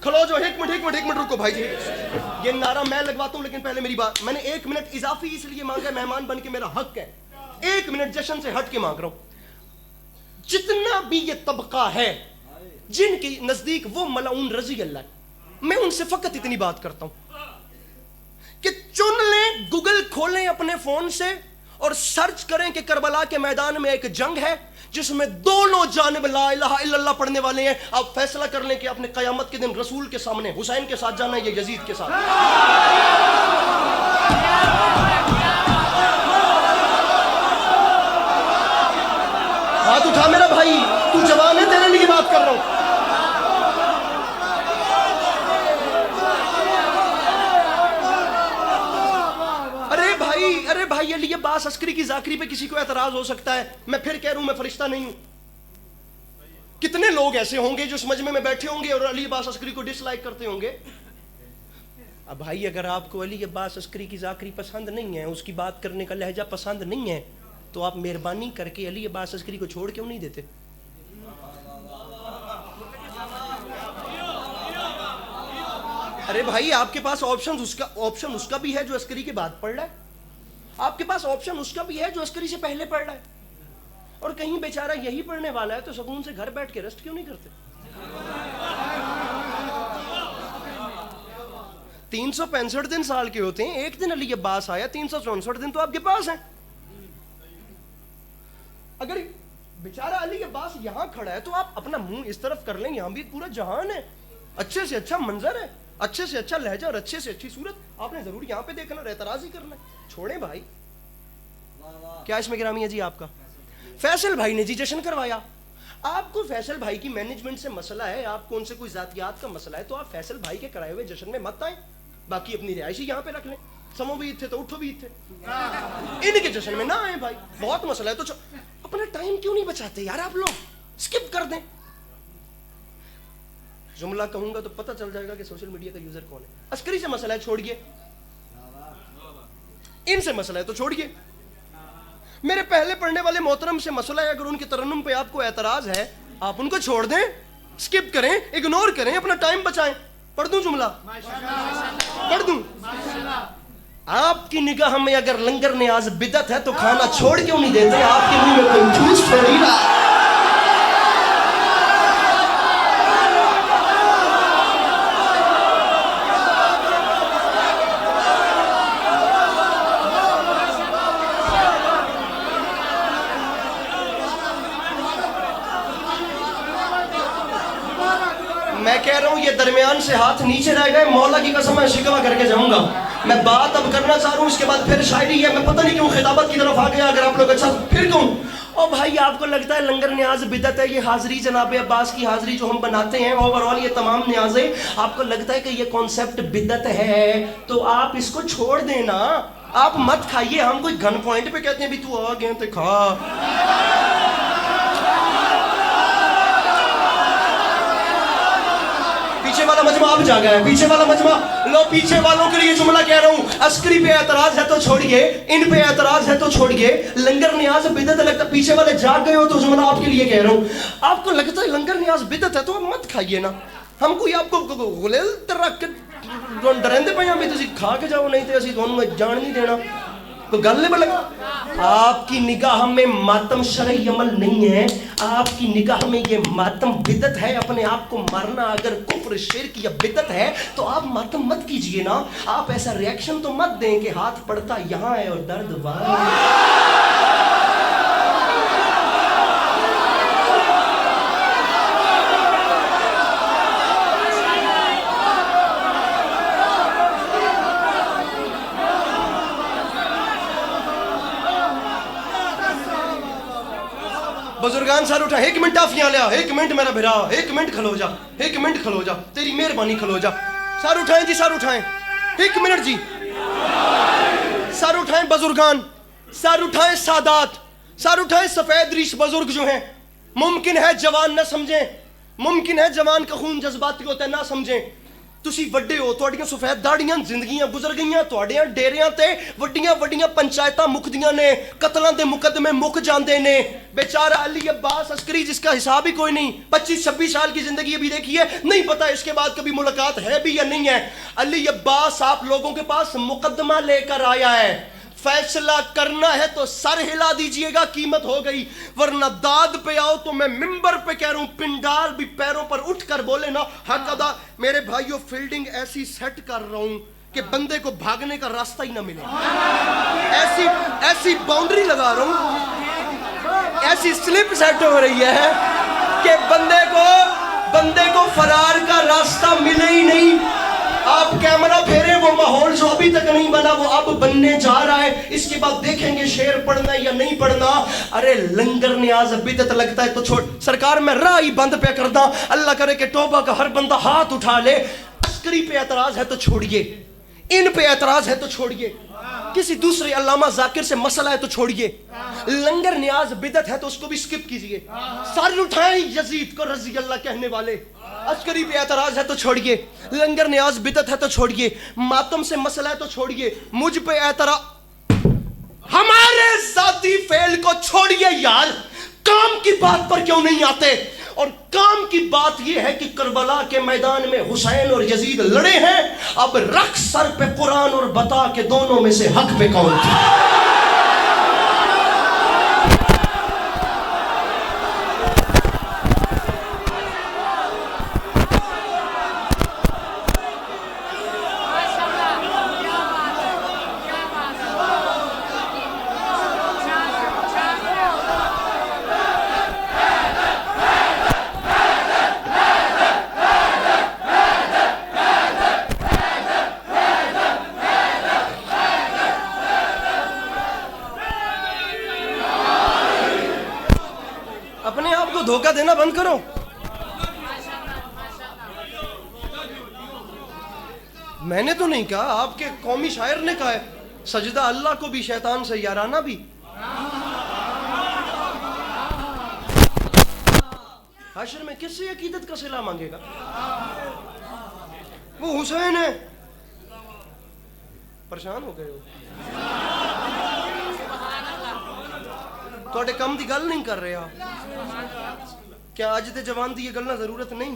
کھلو جو. 1 منٹ رکو بھائی جی. یہ نعرہ میں لگواتا ہوں لیکن پہلے میری بات. میں نے 1 منٹ اضافی اس لیے مانگا, مہمان بن کے میرا حق ہے. 1 منٹ جشن سے ہٹ کے مانگ رہا ہوں. جتنا بھی یہ طبقہ ہے جن کے نزدیک وہ ملعون رضی اللہ ہے, میں ان سے فقط اتنی بات کرتا ہوں کہ چن لیں, گوگل کھولیں اپنے فون سے اور سرچ کریں کہ کربلا کے میدان میں ایک جنگ ہے جس میں دونوں جانب لا الہ الا اللہ پڑھنے والے ہیں. آپ فیصلہ کر لیں کہ آپ نے قیامت کے دن رسول کے سامنے حسین کے ساتھ جانا ہے یا یزید کے ساتھ. ہاتھ اٹھا میرا بھائی, تو جوان ہے, تیرے لیے بات کر رہا ہوں. ارے بھائی علی عباس عسکری کی ذاکری پہ کسی کو اعتراض ہو سکتا ہے. میں پھر کہہ رہا ہوں میں فرشتہ نہیں ہوں. کتنے لوگ ایسے ہوں گے جو اس مجمع میں بیٹھے ہوں گے اور علی عباس عسکری کو ڈس لائک کرتے ہوں گے. اب بھائی اگر آپ کو علی عباس عسکری کی ذاکری پسند نہیں ہے, اس کی بات کرنے کا لہجہ پسند نہیں ہے, تو آپ مہربانی کر کے علی عباس عسکری کو چھوڑ کیوں نہیں دیتے؟ ارے بھائی آپ کے پاس آپشن اس کا بھی ہے جو عسکری کے بعد پڑھ رہا ہے, آپ کے پاس آپشن اس کا بھی ہے جو عسکری سے پہلے پڑھ رہا ہے. اور کہیں بیچارہ یہی پڑھنے والا ہے تو سکون سے گھر بیٹھ کے ریسٹ کیوں نہیں کرتے؟ 365 دن سال کے ہوتے ہیں, ایک دن علی عباس آیا, 364 دن تو آپ کے پاس ہیں. اگر بیچارہ علی عباس یہاں کھڑا ہے تو آپ اپنا منہ اس طرف کر لیں, یہاں بھی پورا جہان ہے, اچھے سے اچھا منظر ہے, اچھے سے اچھا لہجہ اور اچھے سے اچھی صورت, آپ نے ضرور یہاں پہ دیکھنا اور اعتراض ہی کرنا ہے. چھوڑیں بھائی. کیا اس میں گرامی ہے جی آپ کا؟ فیصل بھائی نے جی جشن کروایا. آپ کو فیصل بھائی کی مینجمنٹ سے مسئلہ ہے, آپ کو ان سے کوئی ذاتیات کا مسئلہ ہے, تو آپ فیصل بھائی کے کرائے ہوئے جشن میں مت آئیں, باقی اپنی رہائشی یہاں پہ رکھ لیں. سمو بھی تھے تو اٹھو بھی تھے, ان کے جشن میں نہ آئیں بھائی. بہت مسئلہ ہے تو اپنا ٹائم کیوں نہیں بچاتے یار آپ لوگ, اسکپ کر دیں. جملہ کہوں گا تو پتہ چل جائے گا کہ سوشل میڈیا کا یوزر کون ہے. عسکری سے مسئلہ ہے چھوڑیے, ان سے مسئلہ ہے تو چھوڑیے. میرے پہلے پڑھنے والے محترم سے مسئلہ ہے, اگر ان کے ترنم پہ آپ کو اعتراض ہے آپ ان کو چھوڑ دیں, اسکپ کریں, اگنور کریں, اپنا ٹائم بچائیں. پڑھ دوں جملہ, پڑھ دوں. آپ کی نگاہ میں اگر لنگر نیاز بدعت ہے تو کھانا چھوڑ کیوں نہیں دیتے؟ آپ کے منہ میں کوئی ٹھوس تھوڑی نا. میں کہہ رہا ہوں یہ درمیان سے ہاتھ نیچے رہ گئے، مولا کی قسم میں شکوہ کر کے جاؤں گا. میں بات اب کرنا چاہ رہا ہوں، اس کے بعد پھر شاعری ہے. میں پتہ نہیں کیوں خطابت کی طرف آ گیا. اگر آپ لوگ اچھا پھر کیوں؟ او بھائی آپ کو لگتا ہے لنگر نیاز بدعت ہے؟ یہ حاضری جناب عباس کی حاضری جو ہم بناتے ہیں اوورال یہ تمام نیازیں، آپ کو لگتا ہے کہ یہ کانسیپٹ بدعت ہے تو آپ اس کو چھوڑ دینا. آپ مت کھائیے. ہم کوئی گن پوائنٹ پہ کہتے ہیں بھی تو آ گئے تو کھا. پیچھے والا مجمع اب جا گیا ہے. پیچھے والا مجمع لو، پیچھے والوں کے لیے جملہ کہہ رہا ہوں. عسکری پہ اعتراض ہے تو چھوڑیے، ان پہ اعتراض ہے تو چھوڑیے. لنگر نیاز بدعت لگتا ہے، پیچھے والے جاگ گئے ہو تو جملہ آپ کے لیے کہہ رہا ہوں. آپ کو لگتا ہے لنگر نیاز بدعت ہے تو آپ مت کھائیے نا. ہم کوئی آپ کو غلیل ترک ڈرندے پہ ہمیں تسی کھا کے جاؤ، نہیں تو اسی تھانوں جان نہیں دینا. کوئی گل نہیں بلکہ آپ کی نگاہ میں ماتم شرعی عمل نہیں ہے، آپ کی نگاہ میں یہ ماتم بدعت ہے. اپنے آپ کو مارنا اگر کفر شرک یا بدعت ہے تو آپ ماتم مت کیجئے نا. آپ ایسا ریاکشن تو مت دیں کہ ہاتھ پڑتا یہاں ہے اور درد وہاں. بزرگان سر اٹھا. ایک منٹ آفیاں لیا، ایک منٹ میرا بھرا، ایک منٹ کھلو جا، ایک منٹ کھلو جا، تیری مہربانی کھلو جا. سر اٹھائیں جی، سر اٹھائیں. ایک منٹ جی، سر اٹھائیں بزرگان، سر اٹھائیں سادات، سر اٹھائیں سفید ریش بزرگ جو ہیں. ممکن ہے جوان نہ سمجھیں، ممکن ہے جوان کا خون جذباتی ہوتا ہے نہ سمجھیں. تسی وڈے ہو، تہاڈیاں سفید داڑیاں زندگیاں گزر گئیاں، تہاڈیاں ڈیریاں تے وڈیاں وڈیاں پنچایتاں مکدیاں نے، قتلاں دے مقدمے مک جاندے نے. بیچارہ علی عباس عسکری جس کا حساب ہی کوئی نہیں، 25-26 سال کی زندگی ابھی دیکھی ہے، نہیں پتہ اس کے بعد کبھی ملاقات ہے بھی یا نہیں ہے. علی عباس آپ لوگوں کے پاس مقدمہ لے کر آیا ہے. فیصلہ کرنا ہے تو سر ہلا دیجئے گا، قیمت ہو گئی. ورنہ داد پہ آؤ تو میں ممبر پہ کہہ رہا ہوں پنڈال بھی پیروں پر اٹھ کر بولے نا حق ادا. میرے بھائیوں فیلڈنگ ایسی سیٹ کر رہا ہوں کہ بندے کو بھاگنے کا راستہ ہی نہ ملے. ایسی باؤنڈری لگا رہا ہوں، ایسی سلپ سیٹ ہو رہی ہے کہ بندے کو فرار کا راستہ ملے ہی نہیں. آپ کیمرہ پھیرے، وہ ماحول جو ابھی تک نہیں بنا وہ اب بننے جا رہا ہے. اس کے بعد دیکھیں گے شعر پڑھنا یا نہیں پڑھنا. ارے لنگر نیاز بدعت لگتا ہے تو چھوڑ. سرکار میں راہ ہی بند پہ کر دا. اللہ کرے کہ توبہ کا ہر بندہ ہاتھ اٹھا لے. عسکری پہ اعتراض ہے تو چھوڑیے، ان پہ اعتراض ہے تو چھوڑیے، کسی دوسرے علامہ ذاکر سے مسئلہ ہے تو چھوڑیے. لنگر نیاز بدعت ہے تو اس کو بھی سکپ کیجئے. سر اٹھائیں یزید کو رضی اللہ کہنے والے. عسکری پہ اعتراض ہے تو چھوڑیے، لنگر نیاز بدعت ہے تو چھوڑیے، ماتم سے مسئلہ ہے تو چھوڑیے، مجھ پہ اعتراض. ہمارے ذاتی فعل کو چھوڑیے یار، کام کی بات پر کیوں نہیں آتے؟ اور کام کی بات یہ ہے کہ کربلا کے میدان میں حسین اور یزید لڑے ہیں. اب رکھ سر پہ قرآن اور بتا کہ دونوں میں سے حق پہ کون تھا. اپنے آپ کو دھوکہ دینا بند کرو. میں نے تو نہیں کہا، آپ کے قومی شاعر نے کہا ہے سجدہ اللہ کو بھی شیطان سے یارانہ بھی. حشر میں کس سے عقیدت کا صلہ مانگے گا؟ وہ حسین ہے. پریشان ہو گئے ہو؟ تھوڑے کم دی گل نہیں کر رہے آپ. کیا اج دے جوان دی یہ گل نہ ضرورت نہیں؟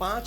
5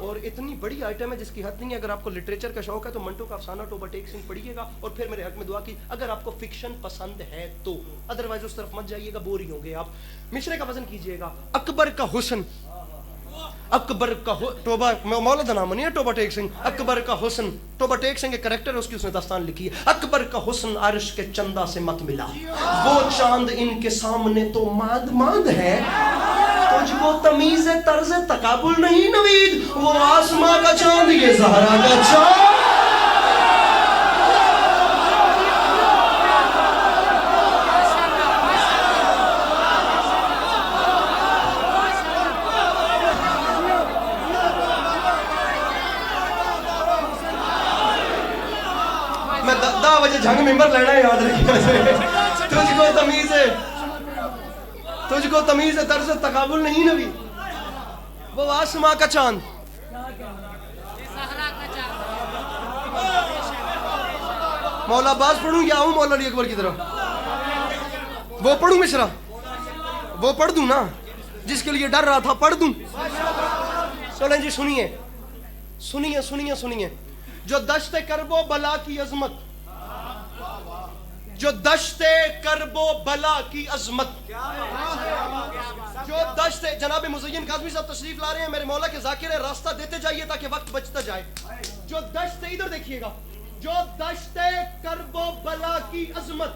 اور اتنی بڑی آئٹم ہے جس کی حد نہیں ہے. اگر آپ کو لٹریچر کا شوق ہے تو منٹو کا افسانہ ٹوبہ ٹیک سنگھ پڑھیے گا اور پھر میرے حق میں دعا کی. اگر آپ کو فکشن پسند ہے تو ادروائز اس طرف مت جائیے گا, بور ہی ہوں گے آپ. مشرے کا وزن کیجئے گا. اکبر کا حسن, اکبر کا ٹوبہ مولا دا نام نہیں ہے ٹوبہ ٹیک سنگھ. اکبر کا حسن, ٹوبہ ٹیک سنگھ ایک کریکٹر ہے, اس کی اس نے داستان لکھی ہے. اکبر کا حسن عرش کے چندہ سے مت ملا, وہ چاند ان کے سامنے تو ماند ماند ہے. تجھ کو تمیز طرز تقابل نہیں نوید, وہ آسماں کا چاند یہ زہرا کا چاند. میں 10 بجے جھنگ ممبر لینا ہے, یاد رکھیے. تجھ کو تمیز ہے, تجھ کو تمیز طرز تقابل نہیں نبی, وہ آسماں کا چاند. مولا عباس پڑھوں یا آؤں مولا علی اکبر کی طرف؟ وہ پڑھوں مشرا, وہ پڑھ دوں نا جس کے لیے ڈر رہا تھا, پڑھ دوں. چلیں جی سنیے سنیے سنیے سنیے. جو دشت کرب و بلا کی عظمت, جو دشت کرب و بلا کی عظمت, جو دشت, جناب مزین کاظمی صاحب تشریف لا رہے ہیں, میرے مولا کے ذاکر ہے, راستہ دیتے جائیے تاکہ وقت بچتا جائے. جو دشت, ادھر دیکھیے گا, جو دشت کرب و بلا کی عظمت,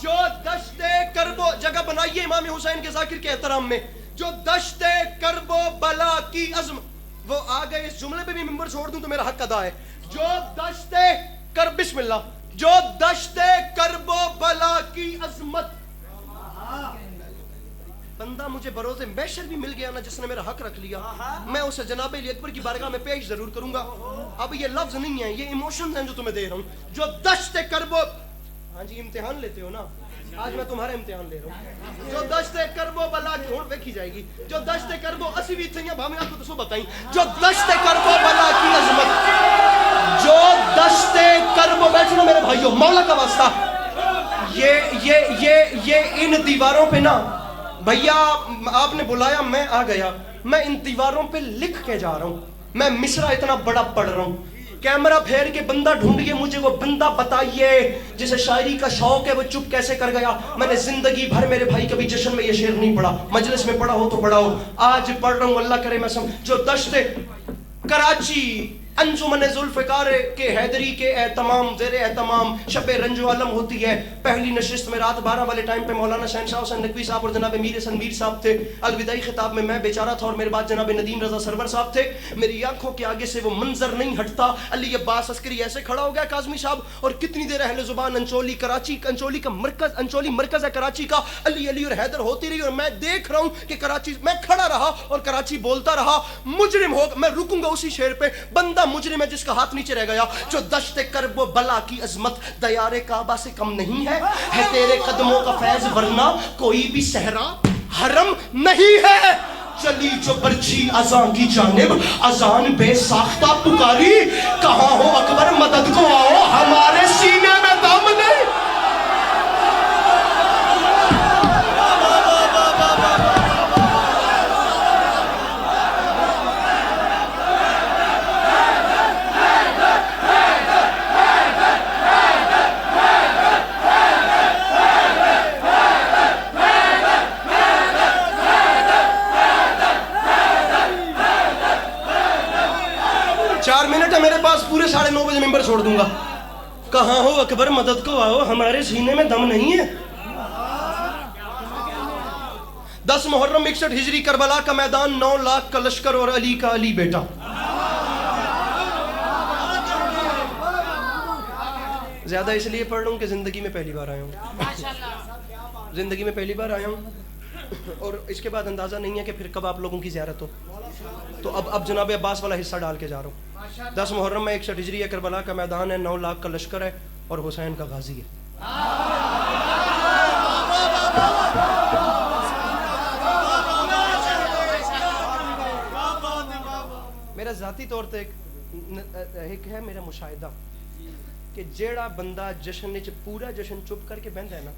جو دشت کرب و, جگہ بنائیے امام حسین کے ذاکر کے احترام میں, جو دشت کرب و بلا کی عظمت. وہ آ گئے, اس جملے پہ بھی ممبر چھوڑ دوں تو میرا حق ادا ہے. جو دشت کرب, بسم اللہ, جو دشت کرب و بلا کی عظمت. بندہ مجھے بروز محشر بھی مل گیا نا جس نے میرا حق رکھ لیا, میں اسے جناب علی اکبر کی بارگاہ میں پیش ضرور کروں گا. اب یہ لفظ نہیں ہے, یہ ایموشنز ہیں جو تمہیں دے رہا ہوں. جو دشت کرب و, ہاں جی امتحان لیتے ہو نا, آج میں تمہارا امتحان لے رہا ہوں. جو دشت کرب و بلا کی, ہوں دیکھی جائے گی, جو دشت کرب و, اسی بھی تھیاں بھامی آپ کو تو سو بتائیں, جو دشت کرب و بلا کی عظمت, جو دشت کرب و, بیٹھو میرے بھائیو مولا کا واسطہ, یہ ان دیواروں پہ نا بھیا آپ نے بلایا, میں آ گیا, میں ان دیواروں پہ لکھ کے جا رہا ہوں. میں مصرع اتنا بڑا پڑھ رہا ہوں, کیمرہ پھیر کے بندہ ڈھونڈیے مجھے, وہ بندہ بتائیے جسے شاعری کا شوق ہے وہ چپ کیسے کر گیا. میں نے زندگی بھر میرے بھائی کبھی جشن میں یہ شعر نہیں پڑھا, مجلس میں پڑھا ہو تو پڑھا ہو, آج پڑھ رہا ہوں, اللہ کرے میں جو دشت کراچی انجمن ذوالفقار کے حیدری کے اہتمام زیر اہتمام شب رنج و علم ہوتی ہے. پہلی نشست میں رات 12 والے ٹائم پہ مولانا شہنشاہ حسین نقوی صاحب اور جناب میر حسن میر صاحب تھے. الوداعی خطاب میں بیچارہ تھا اور میرے بعد جناب ندیم رضا سرور صاحب تھے. میری آنکھوں کے آگے سے وہ منظر نہیں ہٹتا. علی عباس عسکری ایسے کھڑا ہو گیا کاظمی صاحب, اور کتنی دیر اہل زبان انچولی کراچی, انچولی کا مرکز, انچولی مرکز ہے کراچی کا, علی علی اور حیدر ہوتی رہی, اور میں دیکھ رہا ہوں کہ کراچی, میں کھڑا رہا اور کراچی بولتا رہا. مجرم ہو, میں رکوں گا اسی شعر پہ, بندہ مجرم ہے جس کا ہاتھ نیچے رہ گیا. جو دشت کرب و بلا کی عظمت دیار کعبہ سے کم نہیں ہے تیرے قدموں کا فیض, ورنہ کوئی بھی صحرا حرم نہیں ہے. چلی جو برچی اذان کی جانب, اذان بے ساختہ پکاری, کہاں ہو اکبر مدد کو آؤ, ہمارے سینے میں دم نہیں. 4 منٹ ہے میرے پاس, پورے 9:30 بجے ممبر چھوڑ دوں گا. کہاں ہو اکبر مدد کو آؤ, ہمارے سینے میں دم نہیں ہے. 10 محرم 61 ہجری کربلا کا میدان, 9 لاکھ کا لشکر اور علی کا علی بیٹا. زیادہ اس لیے پڑھ رہا ہوں کہ زندگی میں پہلی بار آیا ہوں, زندگی میں پہلی بار آیا ہوں, اور اس کے بعد اندازہ نہیں ہے کہ پھر کب آپ لوگوں کی زیارت ہو. تو اب جناب عباس والا حصہ ڈال کے جا رہا ہوں. 10 محرم میں 61 ہجری ہے, کربلا کا میدان ہے, 9 لاکھ کا لشکر ہے اور حسین کا غازی ہے. میرا ذاتی طور پہ ایک ہے میرا مشاہدہ کہ جیڑا بندہ جشن وچ پورا جشن چپ کر کے بہندا ہے نا,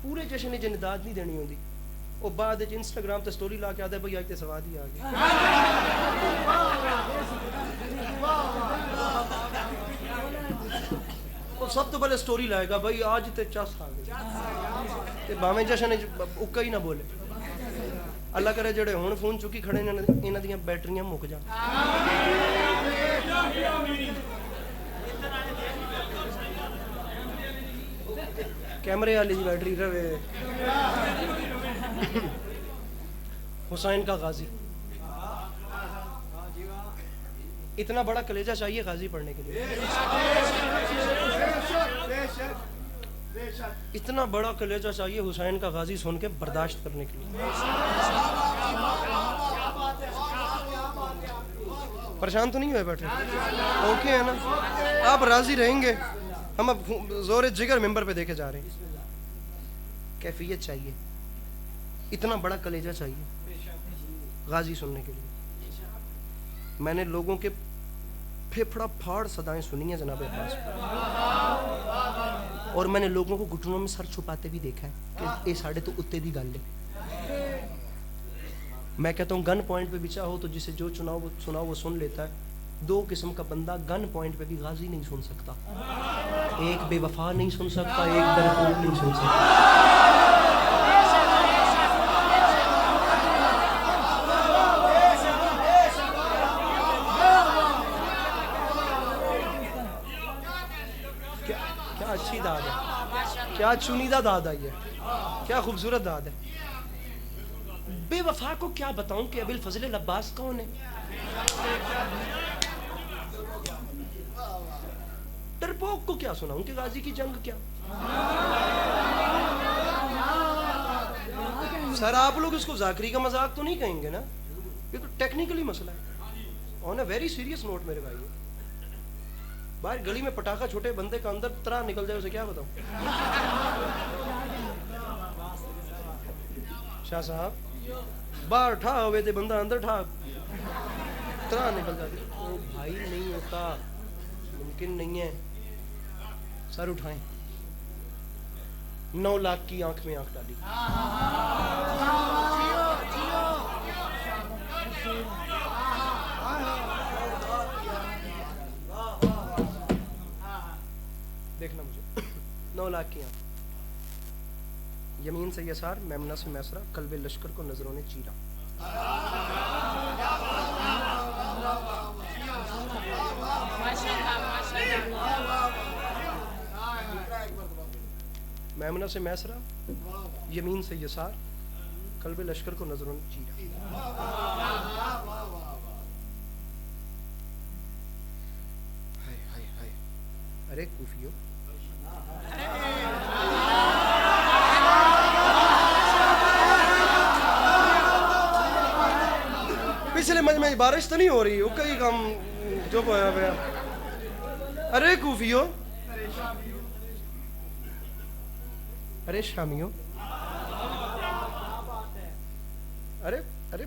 پورے جشن وچ نداد نہیں دینی ہوندی. وہ بعد انسٹاگرام تے سٹوری لا کے آدھا بھائی آج تے سواد ہی آ گیا. وہ سب تو پہلے سٹوری لائے گا بھائی آج تے چس آ گئی تے باویں جشن اکا ہی نہ بولے. اللہ کرے جڑے ہون فون چکی کھڑے نے انہاں دیاں بیٹریاں مک جان. کیمرے والی دی بیٹری رہے. حسین کا غازی اتنا بڑا کلیجہ چاہیے غازی پڑھنے کے لیے. اتنا بڑا کلیجہ چاہیے حسین کا غازی سن کے برداشت کرنے کے لیے. پریشان تو نہیں ہوئے بیٹھے؟ اوکے ہے نا؟ آپ راضی رہیں گے. ہم اب زور جگر ممبر پہ دیکھے جا رہے ہیں. کیفیت چاہیے, اتنا بڑا کلیجہ چاہیے غازی سننے کے لیے. میں نے لوگوں کے پھیپھڑا پھاڑ صدائیں سنی ہیں جناب عباس, اور میں نے لوگوں کو گھٹنوں میں سر چھپاتے بھی دیکھا ہے کہ اے ساڑھے تو اتے دی گل ہے. میں کہتا ہوں گن پوائنٹ پہ بچا ہو تو جسے جو سناؤ وہ سن لیتا ہے. دو قسم کا بندہ گن پوائنٹ پہ بھی غازی نہیں سن سکتا. ایک بے وفا نہیں سن سکتا, ایک درخور نہیں سن سکتا. کیا اچھی داد ہے, کیا چنیدہ داد آئی ہے, کیا خوبصورت داد ہے. بے وفا کو کیا بتاؤں کہ ابی الفضل العباس کون ہے. ڈرپوک کو کیا سناؤں کہ غازی کی جنگ کیا. سر آپ لوگ اس کو ذاکری کا مذاق تو نہیں کہیں گے نا, یہ تو ٹیکنیکلی مسئلہ ہے. آن اے ویری سیریس نوٹ میرے بھائی, باہر گلی میں پٹاخہ چھوٹے بندے کا اندر طرح نکل جائے اسے کیا بتاؤں. شاہ صاحب باہر ٹھا ہوئے تھے, بندہ اندر ٹھا طرح نکل جاتے. او بھائی نہیں ہوتا, ممکن نہیں ہے. سر اٹھائیں, 9 لاکھ کی آنکھ میں آنکھ ڈالی. دیکھنا مجھے 9 لاکھ کی آنکھ, یمین سے یسار, میمنہ سے میسرہ, قلب لشکر کو نظروں نے چیرا. میمنہ سے میسرہ, یمین سے یسار, قلب لشکر کو نظروں نے چیرا. ارے کوفیو, پچھلے مجمع میں بارش تو نہیں ہو رہی, وہ کئی کام جو ہویا پیا. ارے کوفیو, ارے شامیوں, ارے ارے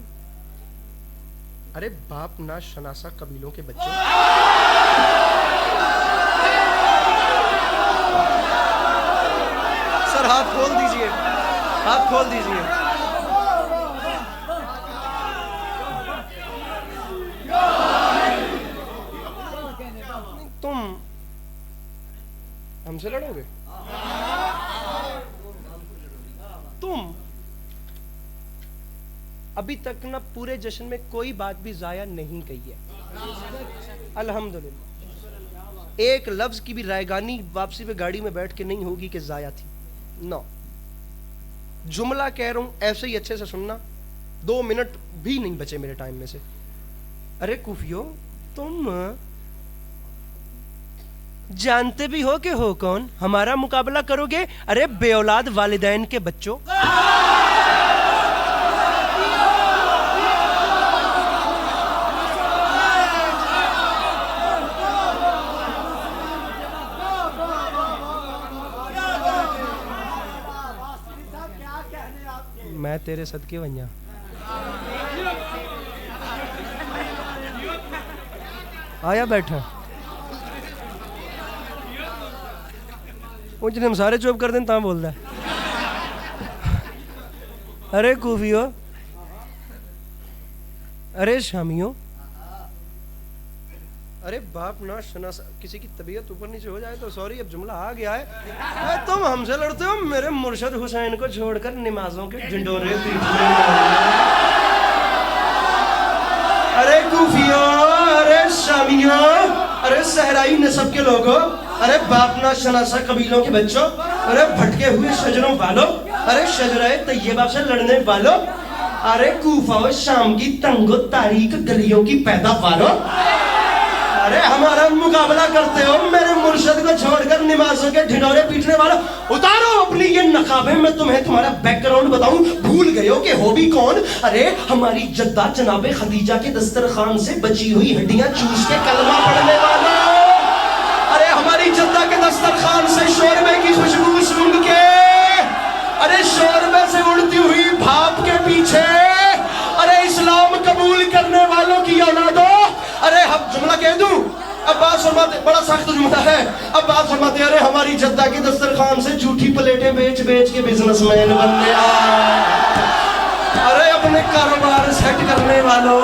ارے باپ نا شناسا قبیلوں کے بچے, سر ہاتھ کھول دیجئے, ہاتھ کھول دیجئے. تم ہم سے لڑو گے؟ تم ابھی تک نہ پورے جشن میں کوئی بات بھی ضائع نہیں کہی ہے الحمدللہ. ایک لفظ کی بھی رائگانی واپسی پہ گاڑی میں بیٹھ کے نہیں ہوگی کہ ضائع تھی. نو, جملہ کہہ رہا ہوں ایسے ہی اچھے سے سننا, 2 منٹ بھی نہیں بچے میرے ٹائم میں سے. ارے کوفیو, تم جانتے بھی ہو کہ ہو کون, ہمارا مقابلہ کرو گے ارے بے اولاد والدین کے بچوں. میں تیرے صدقے ونجا. آیا بیٹھا, وہ جنہیں ہم سارے چوپ کر دیں تاں بول رہا ہے. ارے کوفیو، ارے شامیوں، ارے باپ نہ شناس، کسی کی طبیعت اوپر نیچے ہو جائے تو سوری، اب جملہ آ گیا ہے. تم ہم سے لڑتے ہو، میرے مرشد حسین کو چھوڑ کر نمازوں کے ڈنڈورے پیٹنے. ارے کوفیوں، ارے شامیوں، ارے صحرائی نسب کے لوگوں، ارے باپ نہ شناسا قبیلوں کے بچوں، ارے بھٹکے ہوئے شجروں والوں، ارے شجرہ طیبہ سے لڑنے والوں، ارے کوفہ و شام کی تنگ و تاریک گلیوں کی پیداواروں، ارے ہمارا مقابلہ کرتے ہو میرے مرشد کو چھوڑ کر نمازوں کے ڈھنڈورے پیٹنے والا. اتارو اپنی یہ نقابیں، میں تمہیں تمہارا بیک گراؤنڈ بتاؤں. بھول گئے ہو کہ ہو بھی کون؟ ارے ہماری جدہ جناب خدیجہ کے دسترخوان سے بچی ہوئی ہڈیاں چوس کے کلمہ پڑھنے والا. ارے ہماری جدہ کے دسترخوان سے شوربے کی خوشبو سونگھ کے، ارے شوربے سے اڑتی ہوئی بھاپ کے پیچھے، ارے اسلام قبول کرنے والوں کی اولادوں. ارے ہم جملہ کہہ دوں، اب بات فرماتے، بڑا سخت جملہ ہے، اب بات فرماتے. ارے ہماری جدہ کے دسترخوان سے جھوٹی پلیٹیں بیچ بیچ کے بزنس مین بننے آئے. ارے اپنے کاروبار سیٹ کرنے والوں،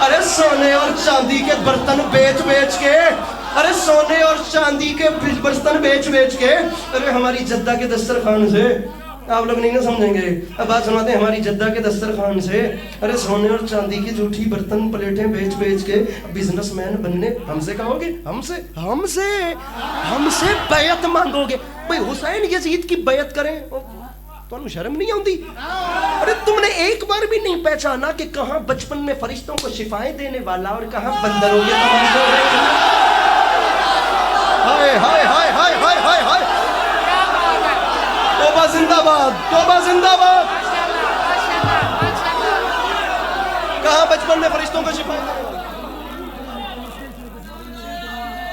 ارے سونے اور چاندی کے برتن بیچ بیچ کے، ارے سونے اور چاندی کے برتن بیچ بیچ کے، ارے ہماری جدہ کے دسترخوان سے، آپ لوگ نہیں نہ سمجھیں گے، اب بات سناتے ہیں. ہماری جدہ کے دسترخوان سے، ارے سونے اور چاندی کی جھوٹی برتن پلیٹیں بیچ بیچ کے بزنس مین بننے. ہم سے کہو گے؟ ہم سے بیعت مانگو گے؟ بھئی حسین یزید کی بیعت کریں تو انہوں شرم نہیں ہوندی؟ ارے تم نے ایک بار بھی نہیں پہچانا کہ کہاں بچپن میں فرشتوں کو شفائیں دینے والا اور کہاں بندروں کے تماشے ہو رہے ہیں. ہائے ہائے ہائے ہائے ہائے ہائے ہائے، توبہ زندہ باد، توبہ زندہ باد. کہاں بچپن میں فرشتوں کو شفائیں دینے والا؟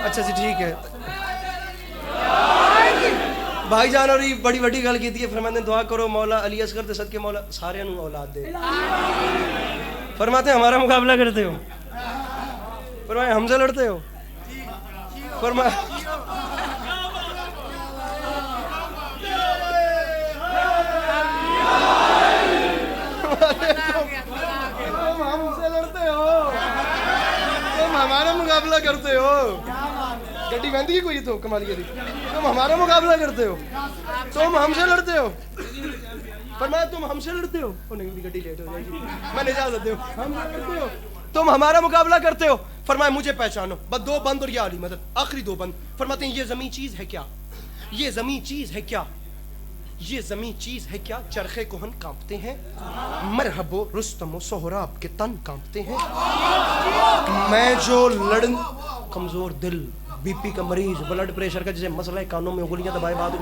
اچھا جی ٹھیک ہے. بھائی جان اور بڑی بڑی گل کی تھی، فرماتے ہیں دعا کرو مولا علی اصغر دے صدقے مولا سارے انہوں اولاد دے. فرماتے ہیں ہمارا مقابلہ کرتے ہو، فرماتے ہم سے لڑتے ہو، فرماتے تم ہم سے لڑتے ہو، تم ہمارا مقابلہ کرتے ہو. گڈی بہندی ہے کوئی تو کمال کی، تم ہمارا مقابلہ کرتے ہو، تم ہم سے لڑتے ہو. فرمایا تم ہم سے لڑتے ہو، نہیں گڈی لیٹ ہو جائے گی، میں اجازت دے ہوں، ہم سے لڑتے ہو، تم ہمارا مقابلہ کرتے ہو. فرمایا مجھے پہچانو، بس 2 بند اور یا علی مدد، آخری 2 بند. فرماتے ہیں یہ زمین چیز ہے کیا، یہ زمین چیز ہے کیا، یہ زمین چیز ہے کیا، چرخے کوہن کانپتے ہیں، مرحب و رستم و سہراب کے تن کانپتے ہیں. میں جو لڑن، کمزور دل، بی پی کا مریض، بلڈ پریشر کا جسے مسئلہ ہے، کانوں میں انگلیاں دبائے بات،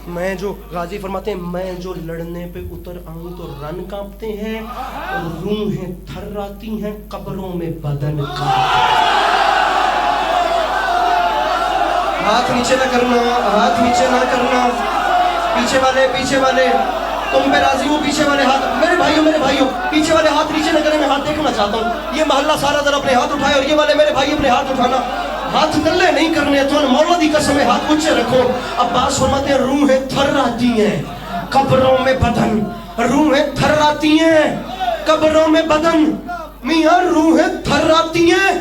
میں جو غازی فرماتے ہیں میں جو لڑنے پہ اتر آؤں تو رن کانپتے ہیں، روحیں تھر آتی ہیں، قبروں میں بدن کانپتے ہیں. ہاتھ نیچے نہ کرنا، ہاتھ نیچے نہ کرنا. پیچھے والے تم پہ راضی ہوں، پیچھے والے ہاتھ، میرے بھائیوں پیچھے والے ہاتھ نیچے نہ کریں، میں ہاتھ دیکھنا چاہتا ہوں. یہ محلہ سارا ذرا اپنے ہاتھ اٹھائے، اور یہ والے میرے بھائی اپنے ہاتھ اٹھانا. ہاتھ تلے نہیں کرنے، تو مولا دی قسم ہے ہاتھ اونچے رکھو. عباس فرماتے ہیں روحیں تھر آتی ہیں قبروں میں بدن، روحیں تھر آتی ہیں قبروں میں بدن. میاں روحیں تھر آتی ہیں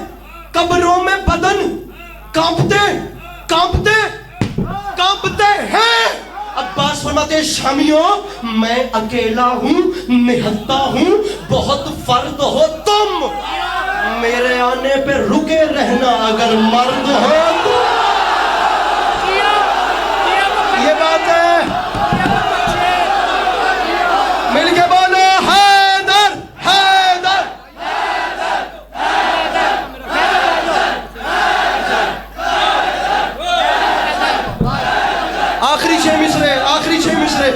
قبروں میں بدن، کانپتے ہیں. عباس فرماتے ہیں شامیوں میں اکیلا ہوں، نہتا ہوں، بہت فرد ہو تم، میرے آنے پہ رکے رہنا اگر مرد ہو تو. یہ بات ہے، مل کے بولو حیدر حیدر. آخری 6 مصرے،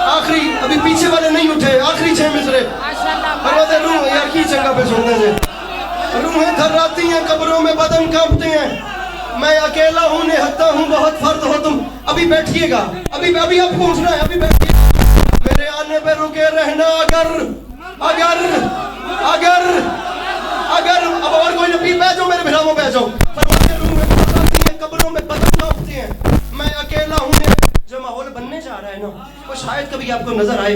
آخری، ابھی پیچھے والے نہیں اٹھے، آخری 6 مصرے. فرماتے ہیں روح یار کی جگہ پہ سنتے تھے، روحیں تھر آتی ہیں قبروں میں بدن کانپتے ہیں، میں اکیلا ہوں، نہتا ہوں، بہت فرد ہو تم. ابھی بیٹھیے گا، ابھی آپ پوچھنا ہے، ابھی بیٹھیے گا. میرے آنے پہ رکے رہنا اگر اب اور کوئی نبی پہ جاؤ، میرے بھراؤں پہ جاؤ. فرماتے ہیں روحیں تھر آتی ہیں قبروں میں بدن کانپتے ہیں، میں اکیلا ہوں. جو ماحول بننے جا رہا ہے نا، وہ شاید کبھی آپ کو نظر آئے